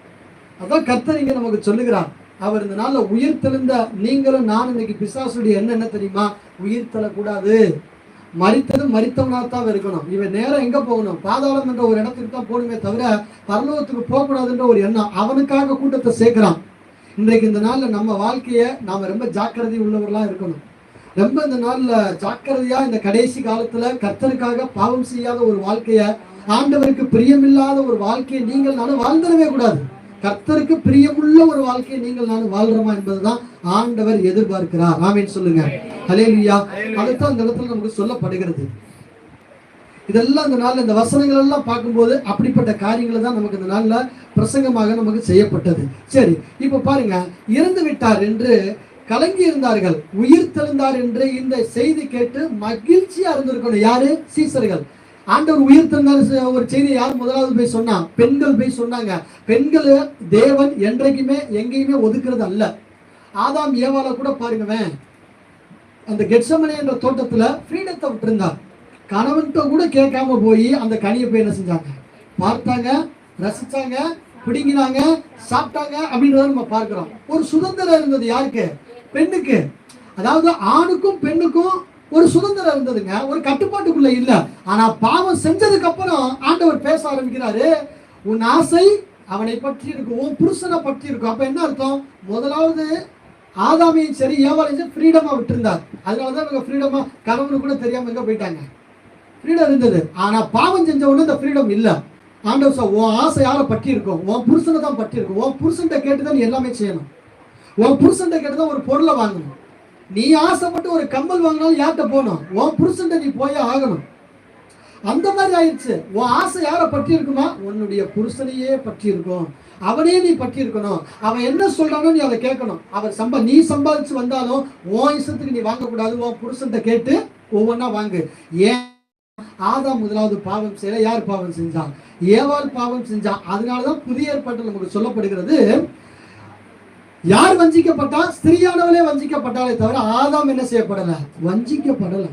அதான் கர்த்தர் இங்க நமக்கு சொல்லுகிறார். அவர் இந்த நாள்ல உயிர் தெழுந்த நீங்களும் நான் இன்னைக்கு பிசாசுடைய என்ன தெரியுமா, உயிர் தள்ளக்கூடாது. மரித்தது மரித்தவனாத்தான் இருக்கணும். இவன் நேரம் எங்க போகணும், பாதாளம் என்ற ஒரு இடத்துக்கு தான் போகணுமே தவிர பரலோகத்துக்கு போகக்கூடாதுன்ற ஒரு எண்ணம் அவனுக்காக கூட்டத்தை சேர்க்கிறான். இன்றைக்கு இந்த நாள்ல நம்ம வாழ்க்கைய நாம ரொம்ப ஜாக்கிரதை உள்ளவர்களா இருக்கணும். ரொம்ப இந்த நாள்ல ஜாக்கிரதையா இந்த கடைசி காலத்துல கர்த்தருக்காக பாவம் செய்யாத ஒரு வாழ்க்கைய, ஆண்டவருக்கு பிரியமில்லாத ஒரு வாழ்க்கையை நீங்கள் நானும் வாழ்ந்துடவே கூடாது. கர்த்தருக்கு பிரியமுள்ள ஒரு வாழ்க்கையை நீங்கள் நானும் வாழ்றோமா என்பதுதான் ஆண்டவர் எதிர்பார்க்கிறார். ஆமென் சொல்லுங்க. ஹல்லேலூயா. அதுதான் இந்த இடத்துல நமக்கு சொல்லப்படுகிறது. இதெல்லாம் இந்த நாள்ல இந்த வசனங்கள் எல்லாம் பார்க்கும்போது அப்படிப்பட்ட காரியங்களை தான் நமக்கு இந்த நாள்ல பிரசங்கமாக நமக்கு செய்யப்பட்டது. சரி, இப்ப பாருங்க, இறந்து விட்டார் என்று கலங்கி இருந்தார்கள், உயிர் தெழுந்தார் என்று இந்த செய்தி கேட்டு மகிழ்ச்சியா இருந்திருக்கணும். யாரு? சீசர்கள். ஆண்டவர் உயிர் தெழுந்தார் ஒரு செய்தி யார் முதலாவது போய் சொன்னா? பெண்கள் போய் சொன்னாங்க. பெண்கள் தேவன் என்றைக்குமே எங்கேயுமே ஒதுக்குறது அல்ல. ஆதாம் ஏவால கூட பாருங்கவேன், அந்த கெட்சமனே என்ற தோட்டத்துல ஃப்ரீடத்தை விட்டுருந்தார். கணவன்கிட்ட கூட கேட்காம போய் அந்த கனியை போய் என்ன செஞ்சாங்க, பார்த்தாங்க, ரசிச்சாங்க, பிடிங்கினாங்க, சாப்பிட்டாங்க அப்படின்றத நம்ம பார்க்கிறோம். ஒரு சுதந்திரம் இருந்தது யாருக்கு? பெண்ணுக்கு. அதாவது ஆணுக்கும் பெண்ணுக்கும் ஒரு சுதந்திரம் இருந்ததுங்க, ஒரு கட்டுப்பாட்டுக்குள்ள இல்ல. ஆனா பாவம் செஞ்சதுக்கு அப்புறம் ஆண்டவர் பேச ஆரம்பிக்கிறாரு, உன் ஆசை அவனை பற்றி இருக்கும், உன் புருஷனை பற்றி இருக்கும். அப்ப என்ன அர்த்தம்? முதலாவது ஆதாமையும் சரி ஏவாளையும் ஃப்ரீடமா விட்டுருந்தார். அதனாலதான் இவங்க ஃப்ரீடமா கணவனு கூட தெரியாம எங்க போயிட்டாங்க. ஃப்ரீடம் இருந்தது, ஆனா பாவம் செஞ்ச உடனே இந்த ஃப்ரீடம் இல்ல. ஆண்டவர் சார், உன் ஆசை யாரை பற்றி இருக்கும்? உன் புருஷனை தான் பற்றி இருக்கும். உன் புருஷன்ட்ட கேட்டுதான் நீ எல்லாமே செய்யணும். உன் புருஷன்ட்ட கேட்டுதான் ஒரு பொருளை வாங்கணும். நீ ஆசைப்பட்டு ஒரு கம்பல் வாங்கினாலும் யார்கிட்ட போகணும்? உன் புருஷன்ட்ட நீ போய் ஆகணும். அந்த மாதிரி ஆயிடுச்சு. உன் ஆசை யாரை பற்றி இருக்குமா? உன்னுடைய புருஷனையே பற்றி இருக்கும். அவனே நீ பற்றி இருக்கணும். அவன் என்ன சொல்றானோ நீ அதை கேட்கணும். அவர் நீ சம்பாதிச்சு வந்தாலும் உன் இஷ்டத்துக்கு நீ வாங்கக்கூடாது. உன் புருஷன்ட்ட கேட்டு ஒவ்வொன்னா வாங்கு. ஏன்? ஆதாம் முதலாவது பாவம் செய்யல. யார் பாவம் செஞ்சான்? ஏவாள் பாவம் செஞ்சான். அதனாலதான் புதிய ஏற்பாட்டில் நமக்கு சொல்லப்படுகிறது, யார் வஞ்சிக்கப்பட்டா? ஸ்திரீயானவளே வஞ்சிக்கப்பட்டாலே தவிர ஆதாம் என்ன செய்யப்படல? வஞ்சிக்கப்படல.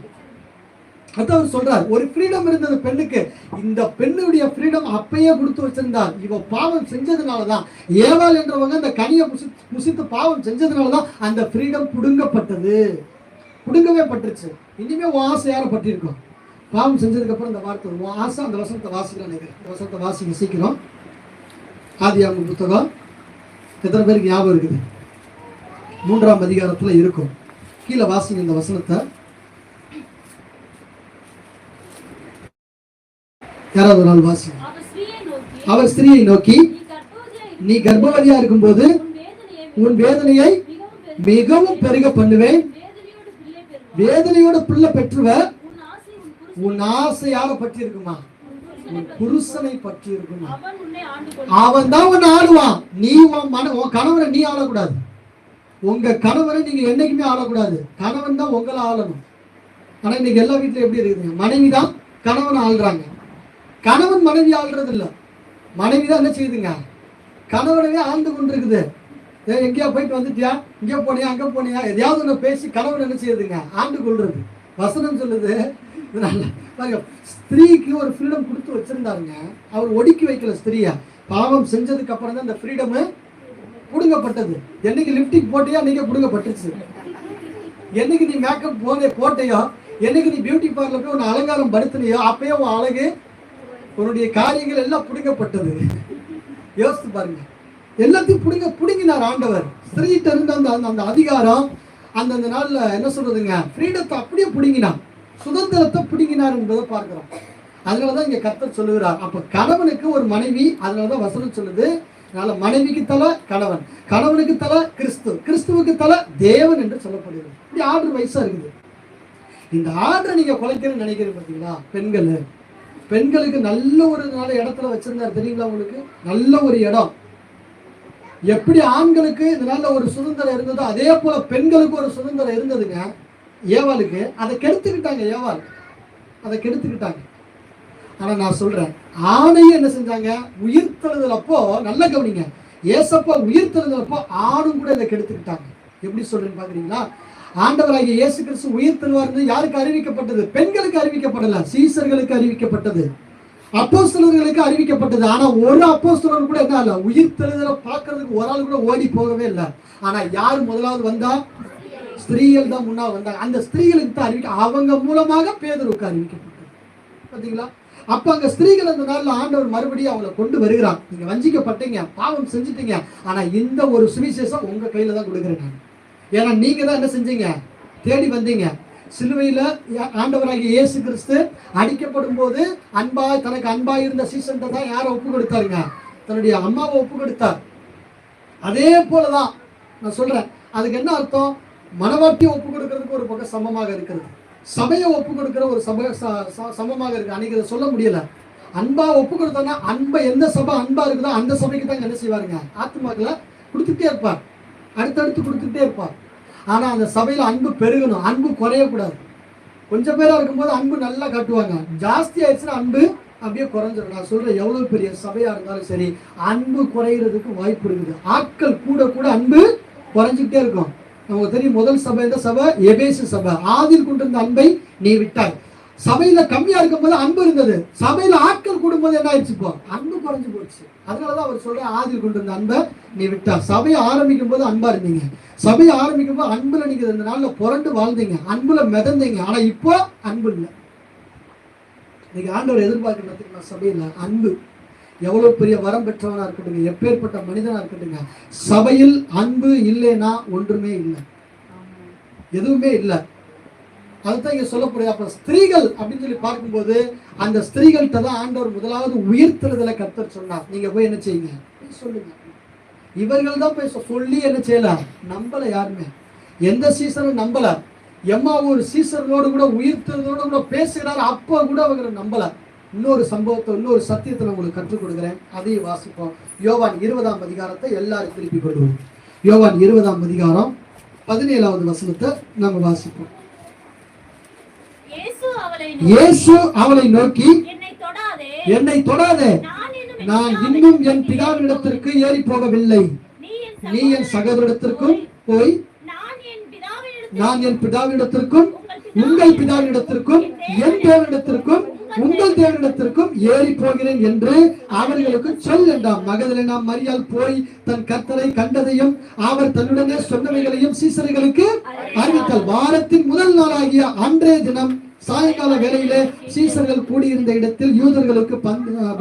அதான் அவர் சொல்றார், ஒரு ஃப்ரீடம் இருந்தது பெண்ணுக்கு. இந்த பெண்ணுடைய ஃப்ரீடம் அப்பயே கொடுத்து வச்சிருந்தார். இவ பாவம் செஞ்சதுனாலதான், ஏவாள் என்றவங்க அந்த கனியை புசித்து பாவம் செஞ்சதுனாலதான் அந்த ஃப்ரீடம் புடுங்கப்பட்டது. புடுங்கவே பட்டுருச்சு. இனிமே உன் ஆசை யாரை பற்றி இருக்கும்? பாவம் செஞ்சதுக்கு அப்புறம் இந்த வார்த்தை உன் ஆசை. அந்த வசனத்தை வாசிக்கலாம் நினைக்கிறேன். வசனத்தை வாசிக்க சீக்கிரம். ஆதியாகமம் புத்தகம் எத்தனை பேருக்கு ஞாபகம் இருக்குது? 3ஆம் அதிகாரத்துல இருக்கும். கீழே வாசிங்க இந்த வசனத்தை. யாராவது ஒரு நாள் வாசிங்க. அவர் ஸ்திரீயை நோக்கி, நீ கர்ப்பவதியா இருக்கும்போது உன் வேதனையை மிகவும் பெருக பண்ணுவேன், வேதனையோட பிள்ளை பெற்றுவ, உன் ஆசை யார பற்றி இருக்குமா? உன் புருஷனை பற்றி இருக்குமா? அவன் தான் உன்னை ஆளுவான். நீ உன் கணவரை நீ ஆளக்கூடாது. உங்க கணவரை நீங்க என்னைக்குமே ஆளக்கூடாது. கணவன் தான் உங்களை ஆளணும். ஆனா இன்னைக்கு எல்லா வீட்டுல எப்படி இருக்குதுங்க? மனைவி தான் கணவனை ஆள்றாங்க. கணவன் மனைவி ஆள்றது இல்ல, மனைவி தான் என்ன செய்யுதுங்க? கணவனவே ஆழ்ந்து கொண்டிருக்குது. எங்கேயா போயிட்டு வந்துட்டியா, இங்கே போனியா, அங்க போனியா, எதையாவது ஒன்று பேசி கணவன் என்ன செய்யுதுங்க? ஆண்டு கொள்றது. வசனம் சொல்லுது, ஸ்திரீக்கு ஒரு ஃப்ரீடம் கொடுத்து வச்சிருந்தாருங்க. அவர் ஒடுக்கி வைக்கல ஸ்திரீய. பாவம் செஞ்சதுக்கு அப்புறம் தான் இந்த ஃப்ரீடம் புடுங்கப்பட்டது. என்னைக்கு லிப்டிக் போட்டியோ அன்னைக்கு புடுங்கப்பட்டுச்சு. என்னைக்கு நீ மேக்கப் போட்டையோ, என்னைக்கு நீ பியூட்டி பார்லர் போய் உன்னை அலங்காரம் படுத்தினையோ, அப்பயே உன் அழகு, உன்னுடைய காரியங்கள் எல்லாம் புடுங்கப்பட்டது. யோசித்து பாருங்க. எல்லாத்தையும் புடுங்கினார் ஆண்டவர். ஸ்திரீட்ட இருந்த அந்த அதிகாரம், அந்த நாள்ல என்ன சொல்றதுங்க, ஃப்ரீடத்தை அப்படியே புடுங்கினார், சுதந்திரத்தை புடுங்கினார் என்பதை பார்க்கிறோம். அதனாலதான் இங்க கர்த்தர் சொல்லுகிறார், அப்ப கணவனுக்கு ஒரு மனைவி. அதனாலதான் வசனம் சொல்லுது, அதனால மனைவிக்கு தலை கணவன், கணவனுக்கு தலை கிறிஸ்து, கிறிஸ்துவுக்கு தலை தேவன் என்று சொல்லப்படுகிறது. இப்படி ஆர்டர் வைஸா இருக்குது. இந்த ஆர்டரை நீங்க குலைக்கணும்னு நினைக்கிறீங்க பார்த்தீங்களா? பெண்களுக்கு நல்ல ஒரு இடத்துல வச்சிருந்தார் தெரியுங்களா உங்களுக்கு? நல்ல ஒரு இடம். எப்படி ஆண்களுக்கு இதனால ஒரு சுதந்திரம் இருந்ததோ அதே போல பெண்களுக்கு ஒரு சுதந்திரம் இருந்ததுங்க. ஏவாளுக்கு அதை கெடுத்துக்கிட்டாங்க. ஏவாள் அதை கெடுத்துக்கிட்டாங்க. ஆனா நான் சொல்றேன், ஆணையும் என்ன செஞ்சாங்க? உயிர்த்தெழுதல் அப்போ, நல்ல கவனிங்க, ஏசப்பா உயிர்த்தெழுதல் அப்போ ஆணும் கூட இதை கெடுத்துக்கிட்டாங்க. எப்படி சொல்றேன்னு பாக்குறீங்களா? ஆண்டவராகிய இயேசு கிறிஸ்து உயிர்த்தெழுவார்னு யாருக்கு அறிவிக்கப்பட்டது? பெண்களுக்கு அறிவிக்கப்படல, சீசர்களுக்கு அறிவிக்கப்பட்டது, அப்போஸ்தலர்களுக்கு அறிவிக்கப்பட்டது. ஆனா ஒரு அப்போஸ்தலர் கூட என்ன இல்ல, உயிர்த்தெழுதலை பார்க்கறதுக்கு ஒரு ஆள் கூட ஓடி போகவே இல்லை. ஆனா யார் முதலாவது வந்தா? ஸ்திரீகள் தான் முன்னால் வந்தாங்க. அந்த ஸ்திரீகளுக்கு தான் அவங்க மூலமாக பேதுருக்கு அறிவிக்கப்பட்டது. பாத்தீங்களா? அப்ப அங்க ஸ்திரீகள் அந்த நாள்ல ஆண்டவர் மறுபடியும் அவங்களை கொண்டு வருகிறான். நீங்க வஞ்சிக்கப்பட்டீங்க, பாவம் செஞ்சுட்டீங்க, ஆனா இந்த ஒரு சுவிசேஷம் உங்க கையில தான் கொடுக்குறேன் நான். ஏன்னா நீங்க தான் என்ன செஞ்சீங்க? தேடி வந்தீங்க. சிலுவையில ஆண்டவராகிய இயேசு கிறிஸ்து அடிக்கப்படும் போது தனக்கு அன்பாய் இருந்த சீசன்ட்ட தான் யாரை ஒப்பு கொடுத்தாருங்க? தன்னுடைய அம்மாவை ஒப்பு கொடுத்தார். அதே போலதான் நான் சொல்றேன். அதுக்கு என்ன அர்த்தம்? மனவாட்டியை ஒப்பு கொடுக்கறதுக்கு ஒரு பக்கம் சமமாக இருக்கிறது, சபையை ஒப்பு கொடுக்கிற ஒரு சபை சமமாக இருக்கு. அன்னைக்கு இதை சொல்ல முடியல. அன்பா ஒப்பு கொடுத்தோம்னா, அன்பை எந்த சபை அன்பா இருக்குதோ அந்த சபைக்கு தான் என்ன செய்வாருங்க? ஆத்மாக்களை கொடுத்துட்டே இருப்பார், அடுத்தடுத்து கொடுத்துட்டே இருப்பார். ஆனா அந்த சபையில அன்பு பெருகணும், அன்பு குறையக்கூடாது. கொஞ்சம் பேரா இருக்கும்போது அன்பு நல்லா காட்டுவாங்க, ஜாஸ்தி ஆயிடுச்சுன்னா அன்பு அப்படியே குறைஞ்சிடும். நான் சொல்றேன், எவ்வளவு பெரிய சபையா இருந்தாலும் சரி, அன்பு குறைகிறதுக்கு வாய்ப்பு இருக்குது. ஆட்கள் கூட கூட அன்பு குறைஞ்சிக்கிட்டே இருக்கும். நமக்கு தெரியும், முதல் சபை இந்த சபை எபேசு சபை. ஆதில் கொண்டிருந்த அன்பை நீ விட்டாய். சபையில கம்மியா இருக்கும் போது அன்பு இருந்தது, சபையில ஆட்கள் கூடும்போது என்ன ஆயிடுச்சு? இப்போ அன்பு குறைஞ்சு போச்சு. அதனாலதான் அவர் சொல்ற, ஆதில் கொண்டிருந்த அன்பை நீ விட்டா. சபையை ஆரம்பிக்கும் போது அன்பா இருந்தீங்க, சபையை ஆரம்பிக்கும் போது அன்புல நீங்க இந்த நாள்ல புரண்டு வாழ்ந்தீங்க, அன்புல மிதந்தீங்க. ஆனா இப்போ அன்பு இல்லை. நீங்க ஆண்டவர் எதிர்பார்க்க சபையில அன்பு. எவ்வளவு பெரிய வரம் பெற்றவனா இருக்கட்டுங்க, எப்பேற்பட்ட மனிதனா இருக்கட்டுங்க, சபையில் அன்பு இல்லைன்னா ஒன்றுமே இல்லை, எதுவுமே இல்லை. அதுதான் இங்க சொல்லப்படுது. அப்ப ஸ்திரீகள் அப்படின்னு சொல்லி பார்க்கும்போது, அந்த ஸ்திரீகள்கிட்ட தான் ஆண்டவர் முதலாவது உயிர்த்தெழுதலை கர்த்தர் சொன்னார். நீங்க போய் என்ன செய்யுங்க சொல்லுங்க. இவர்கள் தான் போய் சொல்லி என்ன செய்யல, நம்பல. யாருமே எந்த சீசனும் நம்பல. எம்மா ஒரு சீசனோடு கூட உயிர்த்தெழுதோடு கூட பேசுகிறார், அப்போ கூட அவங்க நம்பல. இன்னொரு சம்பவத்தை, இன்னொரு சத்தியத்தை உங்களுக்கு கற்றுக் கொடுக்குறேன், அதையும் வாசிப்போம். யோவான் 20ஆம் அதிகாரத்தை எல்லாரும் திருப்பி கொள்வோம். யோவான் 20ஆம் அதிகாரம் 17வது வசனத்தை நம்ம வாசிப்போம். இயேசு அவளை நோக்கி, என்னை தொடாதே, நான் இன்னும் என் பிதாவினிடத்திற்கு ஏறி போகவில்லை. நீ என் சகோதரத்திற்கும் போய், நான் என் பிதாவினிடத்திற்கும் உங்கள் பிதாவினிடத்திற்கும் என் தேவனிடத்திற்கும் உங்கள் தேவனிடத்திற்கும் ஏறி போகிறேன் என்று அவர்களுக்கு சொல் என்றார். மகதலேனா மரியாள் போய் தன் கர்த்தரை கண்டதையும் அவர் தன்னுடனே சொன்னவைகளையும் சீசர்களுக்கு அறிவித்தாள். வாரத்தின் முதல் நாளாகிய அன்றைய தினம் சாயங்கால வேளையிலே சீசர்கள் கூடியிருந்த இடத்தில் யூதர்களுக்கு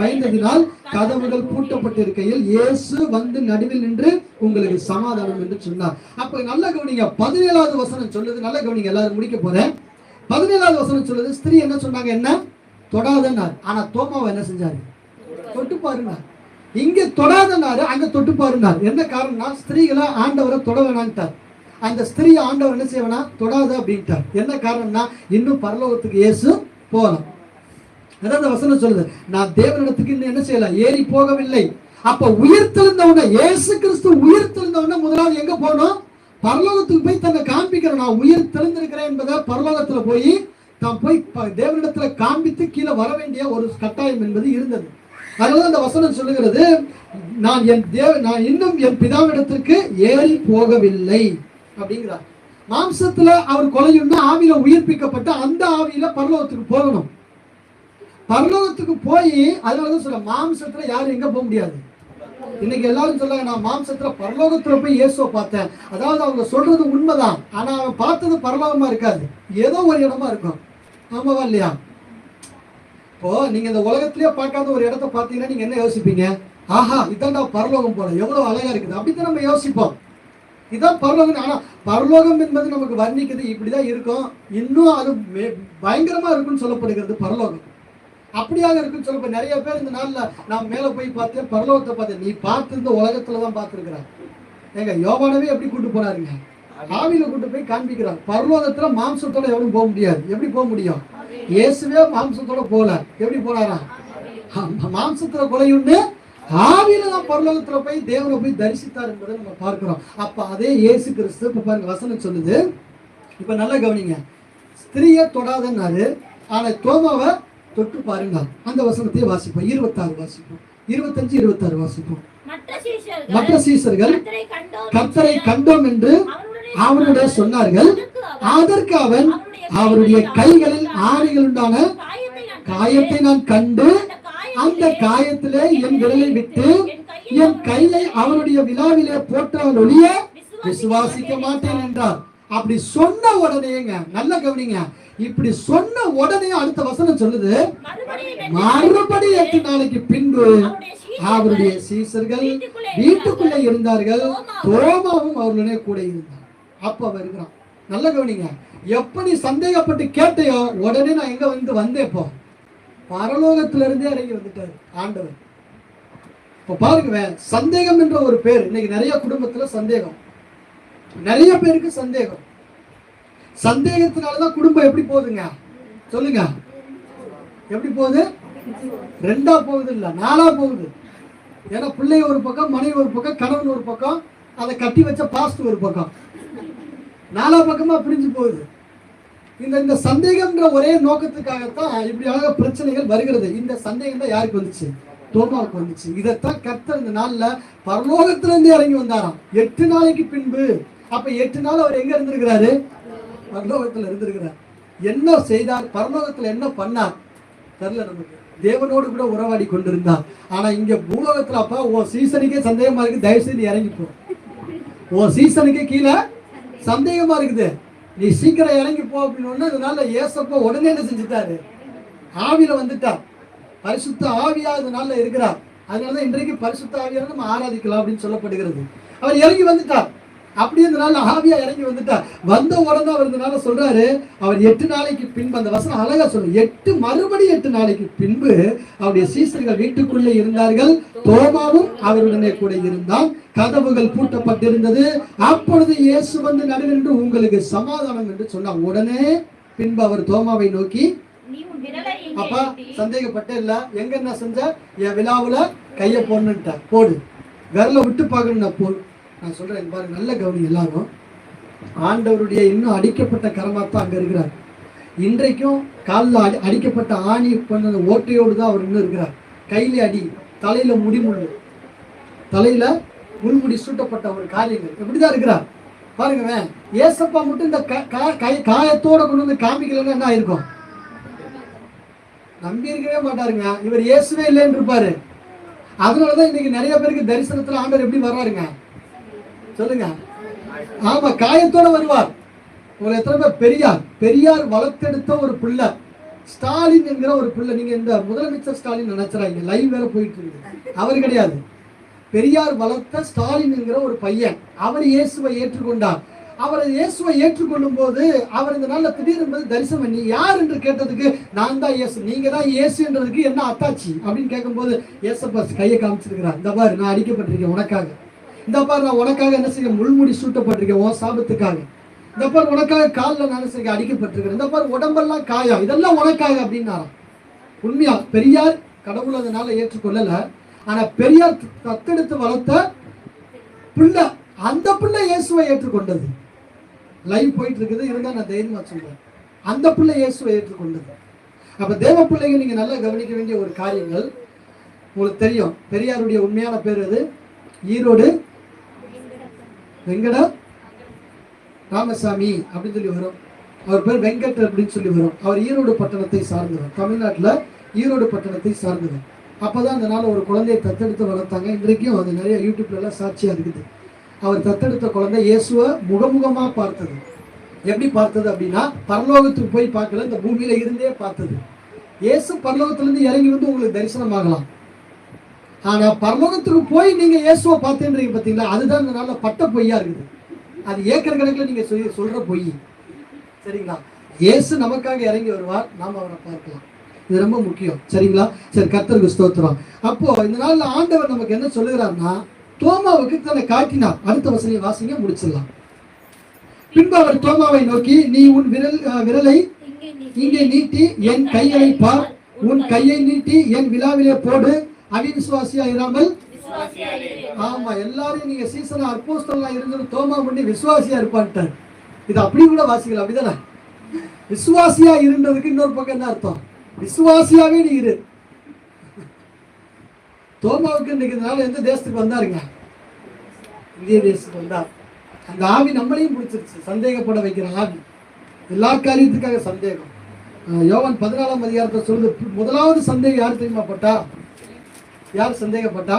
பயந்ததினால் கதவுகள் பூட்டப்பட்டிருக்கையில் இயேசு வந்து நடுவில் நின்று உங்களுக்கு சமாதானம் என்று சொன்னார். அப்ப நல்ல கவனிங்க, 17வது வசனம் சொல்லுது. நல்ல கவனிங்க, எல்லாரும் முடிக்க போறேன். 17வது வசனம் சொல்லுது, ஸ்திரீ என்ன சொன்னாங்க? என்ன தொடாதன்னார். ஆனா தோமாவை என்ன செஞ்சாரு? தொட்டு பாருங்க. இங்க தொடாதனாரு, அங்க தொட்டு பாருனார். என்ன காரணம்னா ஸ்திரீகளை ஆண்டவரை தொட வேணான்ட்டார். அந்த ஸ்திரீ ஆண்டவர் என்ன செய்வனா தொடாத அப்படின்ட்டார். என்ன காரணம்னா இன்னும் பரலோகத்துக்கு இயேசு போகலாம். அதான் அந்த வசனம் சொல்லுது, நான் தேவனிடத்துக்கு இன்னும் என்ன செய்யல, ஏறி போகவில்லை. அப்ப உயிர்த்தெழுந்தவன இயேசு கிறிஸ்து உயிர்த்தெழுந்தவன முதலாவது எங்க போகணும், பரலோகத்துக்கு போய் தன்னை காண்பிக்கிறேன். நான் உயிர் தெளிந்திருக்கிறேன் என்பதை பரலோகத்துல போய் தான் போய் தேவனிடத்துல காண்பித்து கீழே வர வேண்டிய ஒரு கட்டாயம் என்பது இருந்தது. அதனால அந்த வசனம் சொல்லுகிறது, நான் இன்னும் என் பிதாவிடத்திற்கு ஏறி போகவில்லை அப்படிங்கிறார். மாம்சத்துல அவர் கொலையும்னா ஆவியில உயிர்ப்பிக்கப்பட்ட அந்த ஆவியில பரலோகத்துக்கு போகணும். பரலோகத்துக்கு போய் அதனாலதான் சொல்ல, மாம்சத்துல யாரும் எங்க போக முடியாது. இன்னைக்கு எல்லாரும் சொல்றாங்க, நான் மாம்சத்துல பரலோகத்துல போய் இயேசுவை பார்த்தேன். அதாவது அவங்க சொல்றது உண்மைதான், ஆனா அவன் பார்த்தது பரலோகமா இருக்காது, ஏதோ ஒரு இடமா இருக்கும். ஆமாவா இல்லையா? இப்போ நீங்க இந்த உலகத்திலேயே பார்க்காத ஒரு இடத்த பார்த்தீங்கன்னா நீங்க என்ன யோசிப்பீங்க? ஆஹா, இதான்டா பரலோகம் போல, எவ்வளவு அழகா இருக்குது, அப்படித்தான் நம்ம யோசிப்போம். இதான் பரலோகம். ஆனா பரலோகம் என்பது நமக்கு வர்ணிக்குது, இப்படிதான் இருக்கும், இன்னும் அது பயங்கரமா இருக்குன்னு சொல்லப்படுகிறது பரலோகம். அப்படியாக இருக்குன்னு சொல்லப்ப நிறைய பேர் இந்த நாள்ல நான் மேல போய் பார்த்தேன், பரலோகத்தை பார்த்தேன். நீ பார்த்து இந்த உலகத்துலதான் பார்த்துருக்கிறான். எங்க யோவானவே எப்படி கூட்டு போனாருங்க, ஆவியில கூட்டு போய் காண்பிக்கிறார். பரலோகத்துல மாம்சத்தோட எவனும் போக முடியாது. எப்படி போக முடியும்? இயேசுவே மாம்சத்தோட போல, எப்படி போனாரா? மாம்சத்துல கொலையுண்டு ஆவியில தான் பரலோகத்துல போய் தேவனை போய் தரிசித்தார் என்பதை நம்ம பார்க்கிறோம். அப்ப அதே இயேசு கிறிஸ்து இப்ப பாருங்க வசனம் சொல்லுது. இப்ப நல்லா கவனிங்க, ஸ்திரியை தொடாதன்னாரு, ஆனா தோமாவை தொட்டு பாருங்க. அந்த வசனத்தை வாசிப்போம். 26 வாசிப்போம், 25, 26 வாசிப்போம். மற்ற சீஷர்கள் கர்த்தரை கண்டோம் என்று அவருடைய சொன்னார்கள். அதற்கு அவன், அவருடைய கைகளில் ஆணிகள் உண்டான காயத்தை நான் கண்டு அந்த காயத்திலே என் விரலை விட்டு என் கையை அவருடைய விழாவிலே போட்டால் ஒழிய விசுவாசிக்க மாட்டேன் என்றார். அப்படி சொன்ன உடனேங்க, நல்ல கவனிங்க, இப்படி சொன்ன உடனே அடுத்த வசனம் சொல்லுது, மறுபடி 8 நாளைக்கு பின்பு அவருடைய சீஷர்கள் வீட்டுக்குள்ளே இருந்தார்கள், தோமாவும் அவர்களுடைய கூட இருந்தார். அப்ப வருகிறான். நல்ல கவனிங்க, எப்ப நீ சந்தேகப்பட்டு கேட்டையோ உடனே நான் எங்க வந்தேன், போ பரலோகத்திலிருந்தே இறங்கி வந்துட்டாரு ஆண்டவர். இப்ப பாருங்க, சந்தேகம் என்ற ஒரு பேர் இன்னைக்கு நிறைய குடும்பத்துல சந்தேகம், நிறைய பேருக்கு சந்தேகம். சந்தேகத்தினாலதான் குடும்பம் எப்படி போகுதுங்க சொல்லுங்க? எப்படி போகுது? 2ஆ போகுது, இல்ல 4ஆ போகுது. ஏன்னா பிள்ளை ஒரு பக்கம், மனைவி ஒரு பக்கம், கணவன் ஒரு பக்கம், அதை கட்டி வச்ச பாஸ்ட் ஒரு பக்கம், 4ஆ பக்கமா பிரிஞ்சு போகுது. இந்த சந்தேகம்ன்ற ஒரே நோக்கத்துக்காகத்தான் இப்படியாக பிரச்சனைகள் வருகிறது. இந்த சந்தேகம் தான் யாருக்கு வந்துச்சு? தோமாவுக்கு வந்துச்சு. இதைத்தான் கர்த்தர் இந்த நாள்ல பரலோகத்திலிருந்து இறங்கி வந்தாராம் 8 நாளைக்கு பின்பு. அப்ப 8 நாள் அவர் எங்க இருந்திருக்கிறாரு? பரலோகத்துல இருந்திருக்கிறார். என்ன செய்தார்? பரலோகத்துல என்ன பண்ணார் தெரியல நமக்கு. தேவனோடு கூட உறவாடி கொண்டிருந்தார். ஆனா இங்க பூலோகத்துல அப்பா உன் சீசனுக்கே சந்தேகமா இருக்கு, தயவு செய்து இறங்கிப்போ. உன் சீசனுக்கே கீழே சந்தேகமா இருக்குது, நீ சீக்கிரம் இறங்கி போ அப்படின்னு. அதனால ஏசப்பா உடனே என்ன செஞ்சுட்டாரு? ஆவியில வந்துட்டார். பரிசுத்த ஆவியா இதனால இருக்கிறார். அதனாலதான் இன்றைக்கு பரிசுத்த ஆவியா நம்ம ஆராதிக்கலாம் அப்படின்னு சொல்லப்படுகிறது. அவர் இறங்கி வந்துட்டார். அப்படி இதனால ஆவியா இறங்கி வந்துட்டார். வந்த உடனே அவர் இதனால சொல்றாரு, அவர் 8 நாளைக்கு பின்பு, அந்த வசனம் அழகா சொல்லு, மறுபடியும் 8 நாளைக்கு பின்பு அவருடைய சீசர்கள் வீட்டுக்குள்ளே இருந்தார்கள், தோமாவும் அவருடனே கூட இருந்தான், கதவுகள் பூட்டப்பட்டிருந்தது. அப்பொழுது இயேசு வந்து நடுநின்று உங்களுக்கு சமாதானம் என்று சொன்னார். உடனே பின்பு அவர் தோமாவை நோக்கி, அப்பா சந்தேகப்பட்ட இல்ல, எங்க என்ன செஞ்ச? என் விழாவுல கைய போடணுட்ட, போடு, விரல விட்டு பார்க்கணும் போடு. நான் சொல்றேன் பாருங்க, நல்ல கவனி எல்லாரும். ஆண்டவருடைய இன்னும் அடிக்கப்பட்ட கரமாத்தான் அங்க இருக்கிறார். இன்றைக்கும் காலில் அடிக்கப்பட்ட ஆணி பண்ண ஓட்டையோடு தான் அவர் இன்னும் இருக்கிறார். கையில அடி, தலையில முடிமுள்ளு, தலையில முள்முடி சூட்டப்பட்ட ஒரு காரியங்கள் எப்படிதான் இருக்கிறார் பாருங்க. ஏசப்பா மட்டும் இந்த காயத்தோட கொண்டு வந்து காமிக்கலன்னு என்ன ஆயிருக்கும்? நம்பி இருக்கவே மாட்டாருங்க. இவர் இயேசுவே இல்லைன்னு இருப்பாரு. அதனாலதான் இன்னைக்கு நிறைய பேருக்கு தரிசனத்துல ஆண்டவர் எப்படி வர்றாருங்க சொல்லுங்க? ஆமா, காயத்தோட வருவார். ஒரு எத்தனை பேர் பெரியார் வளர்த்தெடுத்த ஒரு பிள்ளை, ஸ்டாலின் என்கிற ஒரு பிள்ளை. நீங்க இந்த முதலமைச்சர் ஸ்டாலின் நினைச்சுறாங்க, லைவ் வேற போயிட்டு இருக்கு. அவர் கிடையாது, பெரியார் வளர்த்த ஸ்டாலின் என்கிற ஒரு பையன். அவர் இயேசுவை ஏற்றுக்கொண்டார். அவரை இயேசுவை ஏற்றுக்கொள்ளும் போது அவர் இந்த நாள்ல திடீர்னு தரிசனம் பண்ணி யார் என்று கேட்டதுக்கு நான் தான் இயேசு, நீங்க தான் இயேசுன்றதுக்கு என்ன அத்தாச்சி அப்படின்னு கேட்கும்போது இயேசப்பா கையை காமிச்சிருக்கிறார். இந்த பாரு நான் அடிக்கப்பட்டிருக்கேன் உனக்காக, இந்த பாரு நான் உனக்காக என்ன செய்ய முள்முடி சூட்டப்பட்டிருக்கேன் உன் சாபத்துக்காக, இந்த பாரு உனக்காக காலில் நான் செய்ய அடிக்கப்பட்டிருக்கிறேன், இந்த பாரு உடம்பெல்லாம் காயம், இதெல்லாம் உனக்காக அப்படின்னாராம். உண்மையா பெரியார் கடவுள் அதனால ஏற்றுக்கொள்ளல, ஆனா பெரியார் தத்தெடுத்து வளர்த்த பிள்ளை, அந்த பிள்ளை இயேசுவை ஏற்றுக்கொண்டது. லைவ் போயிட்டு இருக்குது இருந்தா நான் தைரியமா சொல்றேன், அந்த பிள்ளை இயேசுவை ஏற்றுக்கொண்டது. அப்ப தேவ பிள்ளைகள் நீங்க நல்லா கவனிக்க வேண்டிய ஒரு காரியங்கள் உங்களுக்கு தெரியும். பெரியாருடைய உண்மையான பேர் அது ஈரோடு வெங்கட ராமசாமி அப்படின்னு சொல்லி வரும். அவர் பேர் வெங்கட் அப்படின்னு சொல்லி வரும். அவர் ஈரோடு பட்டணத்தை சார்ந்தவர், தமிழ்நாட்டுல ஈரோடு பட்டணத்தை சார்ந்தவர். அப்பதான் அந்த நாள் ஒரு குழந்தையை தத்தெடுத்து வளர்த்தாங்க. இன்றைக்கும் அது நிறைய யூடியூப்ல எல்லாம் சாட்சியா இருக்குது. அவர் தத்தெடுத்த குழந்தை இயேசுவை முகமுகமா பார்த்தது. எப்படி பார்த்தது அப்படின்னா பரலோகத்துக்கு போய் பார்க்கல, இந்த பூமியில இருந்தே பார்த்தது. இயேசு பரலோகத்திலிருந்து இறங்கி வந்து உங்களுக்கு தரிசனம் ஆகலாம், ஆனா பரலோகத்துக்கு போய் நீங்க இயேசுவை பார்த்தேன்றீங்க பார்த்தீங்களா, அதுதான் இந்த நாள்ல பட்ட பொய்யா இருக்குது. அது ஏக்கர் கணக்கில் நீங்க சொல்ற பொய். சரிங்களா? இயேசு நமக்காக இறங்கி வருவார், நாம் அவரை பார்க்கலாம். இது ரொம்ப முக்கியம். சரிங்களா? சரி, கர்த்தருக்கு ஸ்தோத்திரம். அப்போ இந்த நாள்ல ஆண்டவர் நமக்கு என்ன சொல்லுகிறார்னா, தோமாவுக்கு தன்னை காட்டினார். அடுத்த வசனத்தை வாசிங்க, முடிச்சிடலாம். பின்பு அவர் தோமாவை நோக்கி, நீ உன் விரலை இங்கே நீட்டி என் கைகளை பார், உன் கையை நீட்டி என் விழாவிலே போடு, அவிசுவாசியா இராமல். ஆமா, எல்லாரும் நீங்க சீசனா அப்போஸ்தலனா இருந்து தோமா பண்ணி விசுவாசியா இருப்பான்ட்டார். இது அப்படி கூட வாசிக்கலாம், அப்படிதானே? விசுவாசியா இருந்ததுக்கு இன்னொரு பக்கம் என்ன அர்த்தம்? விசுவாசியாவே நீ இரு. தோமாவுக்கு இன்னைக்கு எந்த தேசத்துக்கு வந்தாருங்க? இந்திய தேசத்துக்கு வந்தார். அந்த ஆவி நம்மளையும் பிடிச்சிருச்சு, சந்தேகப்பட வைக்கிற ஆவி, எல்லா காரியத்துக்காக சந்தேகம். யோவான் 14ஆம் அதிகாரத்தை சொல்லுது, முதலாவது சந்தேகம் யார் தெரியுமா பட்டா? யார் சந்தேகப்பட்டா?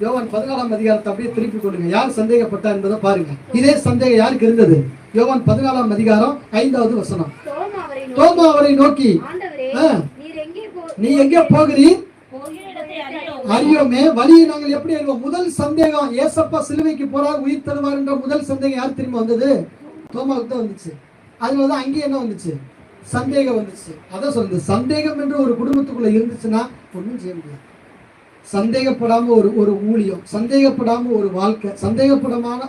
யோவான் 14ஆம் அதிகாரத்தை அப்படியே திருப்பி கொள்ளுங்க. யார் சந்தேகப்பட்டா என்பதை பாருங்க. இதே சந்தேகம் யாருக்கு இருந்தது? யோவான் 14ஆம் அதிகாரம் 5வது வசனம். தோமா அவரை நோக்கி, நீ எங்கே போகிறீர்? அறியோமே, வழியை நாங்கள் எப்படி அறிவோம்? முதல் சந்தேகம், ஏசப்பா சிலுவைக்கு போறார், உயிர் தருவார் என்ற முதல் சந்தேகம் யார் தெரியுமா வந்தது? தோமாவுக்கு தான் வந்துச்சு. அதனாலதான் அங்கே என்ன வந்துச்சு? சந்தேகம் வந்துச்சு. அதான் சொல்லுது, சந்தேகம் என்று ஒரு குடும்பத்துக்குள்ள இருந்துச்சுன்னா ஒன்றும் செய்ய முடியாது. சந்தேகப்படாம ஒரு ஊழியம், சந்தேகப்படாம ஒரு வாழ்க்கை, சந்தேகப்படமான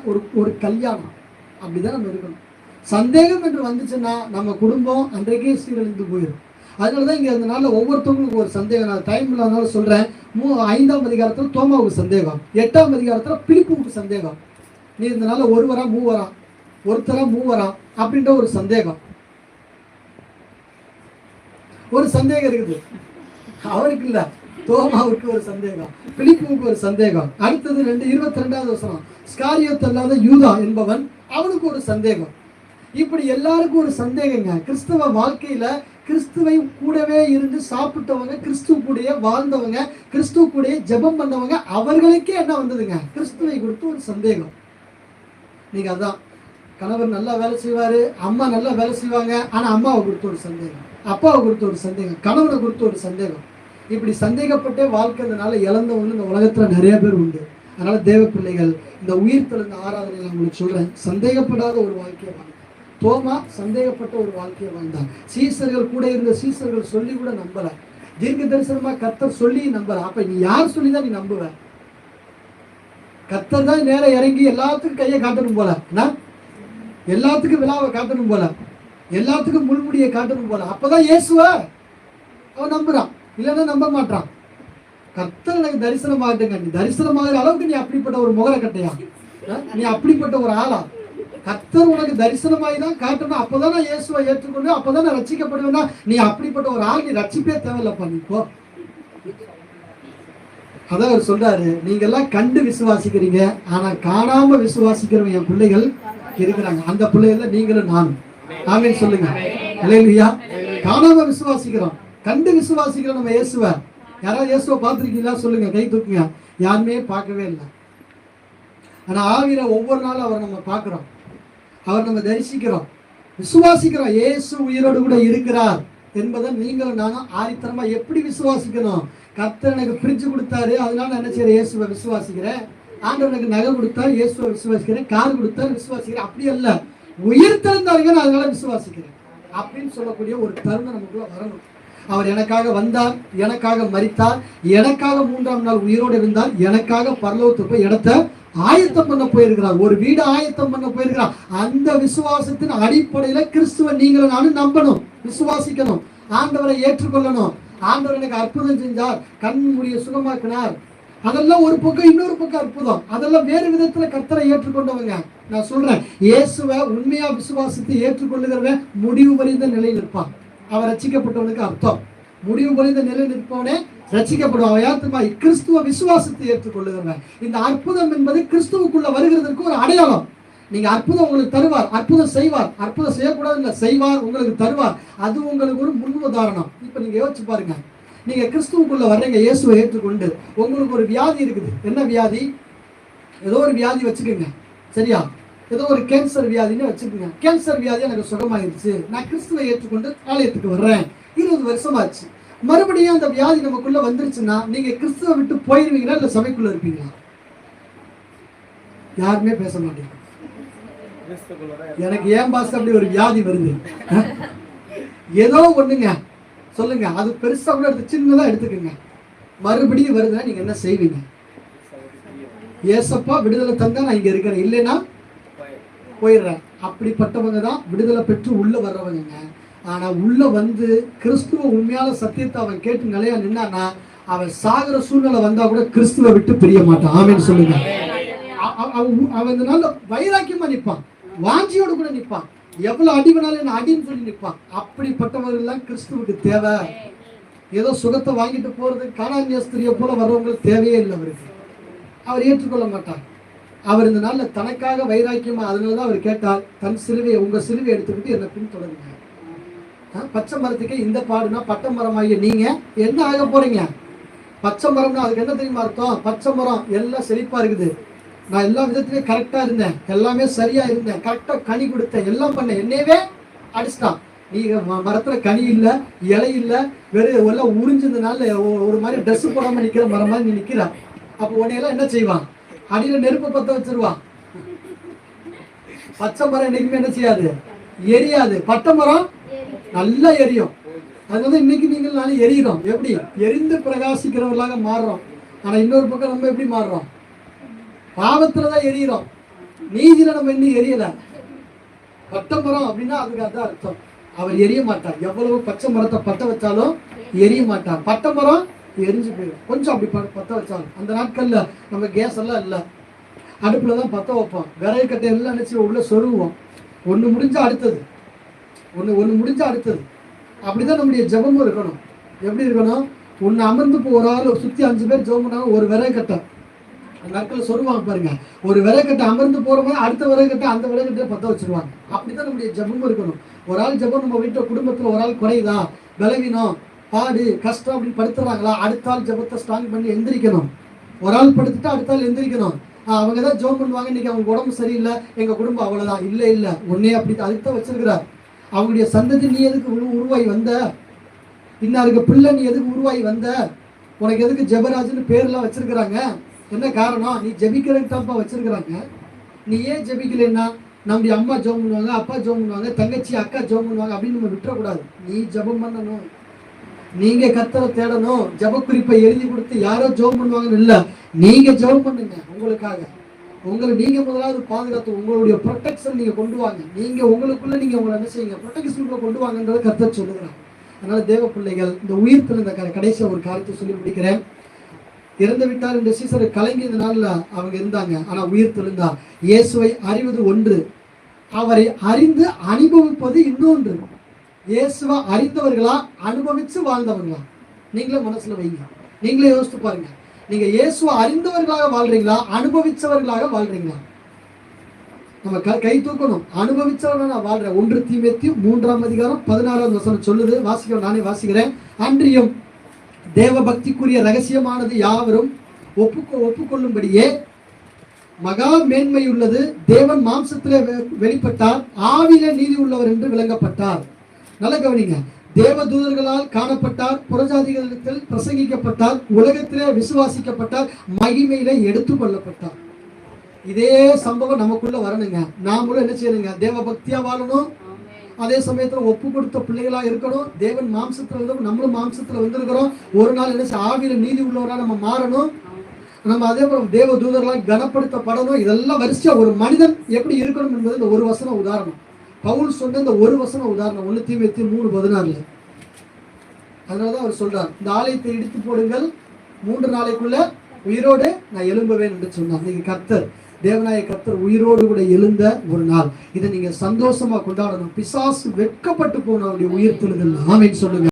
ஒரு கல்யாணம், அப்படிதான் நம்ம இருக்கணும். சந்தேகம் என்று வந்துச்சுன்னா நம்ம குடும்பம் அன்றைக்கே சீரழிந்து போயிடும். அதனாலதான் இங்க இருந்தனால ஒவ்வொருத்தவங்களுக்கும் ஒரு சந்தேகம். நான் டைம் இல்லாதனால சொல்றேன். 5ஆம் அதிகாரத்துல தோமாவுக்கு சந்தேகம், 8ஆம் அதிகாரத்துல பிலிப்புக்கு சந்தேகம். நீ இருந்தனால ஒருவரா மூவரா, ஒருத்தரா மூவரா அப்படின்ற ஒரு சந்தேகம் இருக்குது. அவருக்கு இல்ல, தோமாவுக்கு ஒரு சந்தேகம், பிலிப்புக்கு ஒரு சந்தேகம். அடுத்தது 22வது வசனம், ஸ்காரியோத் அல்லாத யூதா என்பவன், அவனுக்கு ஒரு சந்தேகம். இப்படி எல்லாருக்கும் ஒரு சந்தேகங்க. கிறிஸ்தவ வாழ்க்கையில கிறிஸ்துவை கூடவே இருந்து சாப்பிட்டவங்க, கிறிஸ்துவ கூடயே வாழ்ந்தவங்க, கிறிஸ்துவ கூடயே ஜெபம் பண்ணவங்க, அவர்களுக்கே என்ன வந்ததுங்க? கிறிஸ்துவை குறித்து ஒரு சந்தேகம். நீங்க அதான், கணவர் நல்லா வேலை செய்வாரு, அம்மா நல்லா வேலை செய்வாங்க, ஆனா அம்மாவை குறித்து ஒரு சந்தேகம், அப்பாவை குறித்து ஒரு சந்தேகம், கணவனை குறித்து ஒரு சந்தேகம். இப்படி சந்தேகப்பட்டே வாழ்க்கைனால இழந்தவங்க இந்த உலகத்துல நிறைய பேர் உண்டு. அதனால தேவ பிள்ளைகள், இந்த உயிர் தெழுந்த ஆராதனையில் உங்களுக்கு சொல்றேன், சந்தேகப்படாத ஒரு வாழ்க்கையை வாழ்ந்தார். தோமா சந்தேகப்பட்ட ஒரு வாழ்க்கையை வாழ்ந்தார். சீசர்கள் கூட இருந்த சீசர்கள் சொல்லி கூட நம்பல, தீர்க்க தரிசனமா கர்த்தர் சொல்லி நம்பல. அப்ப நீ யார் சொல்லிதான் நீ நம்புவ? கர்த்தர் தான் நேரம் இறங்கி எல்லாத்துக்கும் கையை காட்டணும் போல, எல்லாத்துக்கும் விழாவை காட்டணும் போல, எல்லாத்துக்கும் முள்முடியை காட்டணும் போல. அப்பதான் இயேசுவ அவன் நம்புறான், இல்லைன்னா நம்ப மாட்டான். கர்த்தர் எனக்கு தரிசனமாகட்டுங்க. நீ தரிசனமாகிற அளவுக்கு நீ அப்படிப்பட்ட ஒரு முகர கட்டையா? நீ அப்படிப்பட்ட ஒரு ஆளா? கர்த்தர் உனக்கு தரிசனமாகி தான் காட்டணும். அப்பதான் நான் இயேசுவை ஏற்றுக்கொண்டு அப்பதான் நான் ரட்சிக்கப்படுவேன்னா நீ அப்படிப்பட்ட ஒரு ஆள், நீ ரட்சிப்பே தேவையில்லப்பா. நீ இப்போ அதான் அவர் சொல்றாரு, நீங்க எல்லாம் கண்டு விசுவாசிக்கிறீங்க, ஆனா காணாம விசுவாசிக்கிறவங்க என் பிள்ளைகள் இருக்கிறாங்க. அந்த பிள்ளைகள் நீங்களும் நானும். ஆமென் சொல்லுங்க. இல்லையா? காணாம விசுவாசிக்கிறோம், கண்டு விசுவாசிக்கிறோம் நம்ம இயேசுவை. யாராவது இயேசுவை பார்த்துருக்கீங்களா? சொல்லுங்க, கை தூக்குங்க. யாருமே பார்க்கவே இல்லை. ஆனா ஆவியில ஒவ்வொரு நாளும் அவரை நம்ம பார்க்கிறோம், அவர் நம்ம தரிசிக்கிறோம், விசுவாசிக்கிறோம். இயேசு உயிரோடு கூட இருக்கிறார் என்பதை நீங்களும் நானும் ஆரித்தனமா எப்படி விசுவாசிக்கணும்? கர்த்தர் எனக்கு பிரிச்சு கொடுத்தாரு, அதனால என்ன செய்யற? இயேசுவை விசுவாசிக்கிறேன். ஆண்டவனுக்கு நகை கொடுத்தார், இயேசுவை விசுவாசிக்கிறேன். கார் கொடுத்தார், விசுவாசிக்கிறேன். அப்படி அல்ல, உயிர் தெழுந்தாருங்க, நான் அதனால விசுவாசிக்கிறேன் அப்படின்னு சொல்லக்கூடிய ஒரு தருணம் நமக்குள்ள வரணும். அவர் எனக்காக வந்தார், எனக்காக மரித்தார், எனக்காக 3ஆம் நாள் உயிரோடு இருந்தார், எனக்காக பரலோகத்துக்கு போய் இடத்தை ஆயத்தம் பண்ண போயிருக்கிறார், ஒரு வீடு ஆயத்தம் பண்ண போயிருக்கிறார். அந்த விசுவாசத்தின் அடிப்படையில கிறிஸ்துவ நீங்களும் நானும் நம்பணும், விசுவாசிக்கணும், ஆண்டவரை ஏற்றுக்கொள்ளணும். ஆண்டவர் எனக்கு அற்புதம் செஞ்சார், கண் மூடிய சுகமாக்கினார், அதெல்லாம் ஒரு பக்கம். இன்னொரு பக்கம் அற்புதம், அதெல்லாம் வேறு விதத்துல கர்த்தரை ஏற்றுக்கொண்டவங்க. நான் சொல்றேன், இயேசுவை உண்மையா விசுவாசத்தை ஏற்றுக்கொள்ளுகிறவன் முடிவு வரைந்த நிலையில் இருப்பான். அவன் ரட்சிக்கப்பட்டவனுக்கு அர்த்தம். முடிவு வரைந்த நிலையில் இருப்பவனே ரட்சிக்கப்படுவான். யாருமா? கிறிஸ்துவ விசுவாசத்தை ஏற்றுக்கொள்ளுகிறவன். இந்த அற்புதம் என்பது கிறிஸ்துவுக்குள்ள வருகிறதுக்கு ஒரு அடையாளம். நீங்க அற்புதம் உங்களுக்கு தருவார், அற்புதம் செய்வார். அற்புதம் செய்யக்கூடாது இல்ல, செய்வார், உங்களுக்கு தருவார். அது உங்களுக்கு ஒரு முன் உதாரணம். இப்ப நீங்க யோசிச்சு பாருங்க, நீங்க கிறிஸ்துவுக்குள்ள வர்றீங்க, இயேசுவை ஏற்றுக்கொண்டு. உங்களுக்கு ஒரு வியாதி இருக்குது. என்ன வியாதி? ஏதோ ஒரு வியாதி வச்சுக்கோங்க, சரியா? ஏதோ ஒரு கேன்சர் வியாதின்னு வச்சுக்கோங்க. கேன்சர் வியாதி எனக்கு சுகமாயிருச்சு, நான் கிறிஸ்துவை ஏற்றுக்கொண்டு ஆலயத்துக்கு வர்றேன், 20 வருஷமாச்சு. மறுபடியும் அந்த வியாதி நமக்குள்ள வந்துருச்சுன்னா நீங்க கிறிஸ்துவை விட்டு போயிருவீங்களா இல்ல சபைக்குள்ள இருப்பீங்களா? யாருமே பேச மாட்டீங்க. எனக்கு ஏன் பாஸ் அப்படி ஒரு வியாதி வருது? ஏதோ ஒண்ணுங்க சொல்லுங்க, அது பெருசா கூட எடுத்து சின்னதா எடுத்துக்கோங்க. மறுபடியும் வருதுன்னா நீங்க என்ன செய்வீங்க? ஏசப்பா விடுதலை தந்தா நான் இங்க இருக்கிறேன், இல்லைன்னா போயிடுறேன். அப்படிப்பட்டவங்க தான் விடுதலை பெற்று உள்ள வர்றவங்க. ஆனா உள்ள வந்து கிறிஸ்துவ உண்மையான சத்தியத்தை அவன் கேட்டு நிலையா நின்னான்னா அவன் சாகர சூழ்நிலை வந்தா கூட கிறிஸ்துவை விட்டு பிரிய மாட்டான். ஆமென் சொல்லுங்க. அவன் நல்ல வைராக்கியமா நிற்பான், வாஞ்சியோடு கூட நிற்பான். எவ்வளவு அடி வேணாலும் என்ன அடின்னு சொல்லி நிற்பான். அப்படிப்பட்டவர்கள் எல்லாம் கிறிஸ்துவுக்கு தேவை. ஏதோ சுகத்தை வாங்கிட்டு போறது கானானிய ஸ்திரியை போல வர்றவங்களுக்கு தேவையே இல்லை. அவருக்கு அவர் ஏற்றுக்கொள்ள மாட்டார். அவர் இந்த நாள்ல தனக்காக வைராக்கியமா, அதனாலதான் அவர் கேட்டார், தன் சிலுவையை, உங்க சிலுவையை எடுத்துக்கிட்டு என்ன பின்தொடருங்க. பச்சை மரத்துக்கு இந்த பாடுனா பட்டை மரமாகிய நீங்க என்ன ஆக போறீங்க? பச்சை மரம்னா அதுக்கு என்ன தெரியுமா அர்த்தம்? பச்சை மரம் எல்லாம் செழிப்பா இருக்குது, நான் எல்லா விதத்திலையும் கரெக்டா இருந்தேன், எல்லாமே சரியா இருந்தேன், கரெக்டா கனி கொடுத்தேன், எல்லாம் பண்ணேன், என்னையவே அடிச்சிட்டான். நீங்க மரத்துல கனி இல்ல, இலை இல்ல, வெறும் எல்லாம் உறிஞ்சதுனால ஒரு மாதிரி ட்ரெஸ் போடாம நிக்கிற மரம் மாதிரி நீ நிக்கிற. அப்போ உன்னையெல்லாம் என்ன செய்வான்? அடியில நெருப்பு பத்த வச்சிருவான். பச்சை மரம் என்னைக்குமே என்ன செய்யாது? எரியாது. பட்டை மரம் நல்லா எரியும். அது வந்து இன்னைக்கு நீங்கள் நானும் எரிகிறோம். எப்படி? எரிந்து பிரகாசிக்கிறவர்களாக மாறுறோம். ஆனா இன்னொரு பக்கம் நம்ம எப்படி மாறுறோம்? பாவத்துலதான் எரியிறோம், நீதியில நம்ம இன்னும் எரியல. பட்டை மரம் அப்படின்னா அதுக்கு அதான் அர்த்தம். அவர் எரிய மாட்டார். எவ்வளவு பச்சை மரத்தை பத்த வச்சாலும் எரிய மாட்டார். பட்டை மரம் எரிஞ்சு போயிடும். கொஞ்சம் அப்படி பத்த வச்சாலும். அந்த நாட்கள்ல நம்ம கேஸ் எல்லாம் இல்லை, அடுப்புலதான் பத்த வைப்போம். விறகு கட்டை எல்லாம் நினைச்சு உள்ள சொருவோம். ஒண்ணு முடிஞ்சா அடுத்தது, ஒண்ணு முடிஞ்சா அடுத்தது. அப்படிதான் நம்முடைய ஜெபமும் இருக்கணும். எப்படி இருக்கணும்? ஒண்ணு அமர்ந்து ஒரு ஆள் சுத்தி 5 பேர் ஜெபம் பண்ணாலும் ஒரு விறகு கட்டை அந்த நாட்கள் சொல்லுவாங்க பாருங்க. ஒரு விறகுக்கட்டை அமர்ந்து போறவங்க அடுத்த விறகுக்கட்டை அந்த விறகுக்கட்டை பத்த வச்சிருவாங்க. அப்படிதான் நம்முடைய ஜெபமும் இருக்கணும். ஒரு ஆள் ஜெபம் நம்ம வீட்டுல குடும்பத்துல ஒரு ஆள் குறையுதா, பலவீனம், பாடு, கஷ்டம் அப்படின்னு படுத்துறாங்களா, அடுத்த ஆள் ஜெபத்தை ஸ்ட்ராங் பண்ணி எந்திரிக்கணும். ஒரு ஆள் படுத்துட்டா அடுத்த ஆள் எந்திரிக்கணும். அவங்க தான் ஜெபம் பண்ணுவாங்க, இன்னைக்கு அவங்க உடம்பு சரியில்லை, எங்க குடும்பம் அவ்வளவுதான். இல்ல ஒன்னே அப்படி அதுக்கு தான் வச்சிருக்கிறார். அவங்களுடைய சந்ததி நீ எதுக்கு உருவாகி வந்த? இன்னாருக்கு பிள்ளை நீ எதுக்கு உருவாகி வந்த? உனக்கு எதுக்கு ஜெபராஜ்னு பேர்லாம் வச்சிருக்கிறாங்க? என்ன காரணம்? நீ ஜெபிக்கிறதுக்கு தான்ப்பா வச்சிருக்கிறாங்க. நீ ஏன் ஜெபிக்கலைன்னா நம்முடைய அம்மா ஜெபம் பண்ணுவாங்க, அப்பா ஜெபம் பண்ணுவாங்க, தங்கச்சி அக்கா ஜெபம் பண்ணுவாங்க அப்படின்னு நம்ம விட்டுறக்கூடாது. நீ ஜெபம் பண்ணணும், நீங்க கர்த்தரை தேடணும். ஜெப குறிப்பை எழுதி கொடுத்து யாரோ ஜெபம் பண்ணுவாங்கன்னு இல்லை, நீங்க ஜெபம் பண்ணுங்க. உங்களுக்காக உங்களை நீங்க முதலாவது பாதுகாத்து உங்களுடைய ப்ரொடெக்ஷன் நீங்க கொண்டு வாங்க. நீங்க உங்களுக்குள்ள நீங்க உங்களை என்ன செய்யுங்க? ப்ரொடெக்ஷனுக்குள்ள கொண்டு வாங்கன்றதை கர்த்தர் சொல்லுகிறாங்க. அதனால தேவ பிள்ளைகள், இந்த உயிர்ப்பில் இந்த கடைசியாக ஒரு காரியத்தை சொல்லி முடிக்கிறேன். இறந்து விட்டார் என்ற சீசர் கலங்கிய நாள்ல அவங்க இருந்தாங்க. ஆனா உயிர் தெழுந்தார். இயேசுவை அறிவது ஒன்று, அவரை அறிந்து அனுபவிப்பது இன்னொன்று. இயேசுவை அறிந்தவர்களா அனுபவிச்சு வாழ்ந்தவர்களா? நீங்களே மனசுல வைங்க, நீங்களே யோசித்து பாருங்க. நீங்க இயேசுவை அறிந்தவர்களாக வாழ்றீங்களா, அனுபவிச்சவர்களாக வாழ்றீங்களா? நம்ம கை தூக்கணும். அனுபவிச்சவர்களா நான் வாழ்றேன். 1 தீமோத்தேயு 3ஆம் அதிகாரம் 16ஆம் வசனம் சொல்லுது. வாசிக்கிறேன், நானே வாசிக்கிறேன். அன்றியும் தேவ பக்திக்குரிய ரகசியமானது யாவரும் ஒப்புக்கொள்ளும்படியே மகா மேன்மை உள்ளது. தேவன் மாம்சத்திலே வெளிப்பட்டார், ஆவியிலே நீதி உள்ளவர் என்று விளங்கப்பட்டார். நல்ல கவனிங்க. தேவ தூதர்களால் காணப்பட்டார், புறஜாதிகளிடத்தில் பிரசங்கிக்கப்பட்டார், உலகத்திலே விசுவாசிக்கப்பட்டார், மகிமையிலே எடுத்துக்கொள்ளப்பட்டார். இதே சம்பவம் நமக்குள்ள வரணுங்க. நாமளும் என்ன செய்யணுங்க? தேவ பக்தியா வாழணும். அதே சமயத்துல ஒப்பு கொடுத்த பிள்ளைகளா இருக்கணும். தேவன் மாம்சத்துல வந்து நம்மளும் மாம்சத்துல வந்திருக்கிறோம். ஒரு நாள் என்ன ஆவியில நீதி உள்ளவரா நம்ம மாறணும். நம்ம அதே போல தேவ தூதர்களால் கனப்படுத்தப்படணும். இதெல்லாம் வரிசையா ஒரு மனிதன் எப்படி இருக்கணும் என்பது இந்த ஒரு வசனம் உதாரணம். பவுல் சொன்ன இந்த ஒரு வசனம் உதாரணம் 1 தீமோத்தேயு 3:16. அதனாலதான் அவர் சொல்றார், இந்த ஆலயத்தை இடித்து போடுங்கள், 3 நாளைக்குள்ள உயிரோடு நான் எழும்புவேன் என்று சொன்னார். நீங்க கர்த்தர், தேவனாய கர்த்தர் உயிரோடு கூட எழுந்த ஒரு நாள். இதை நீங்க சந்தோஷமா கொண்டாடணும். பிசாசு வெட்கப்பட்டு போன அவருடைய உயிர் தெழுதல். ஆமென் சொல்லுங்க.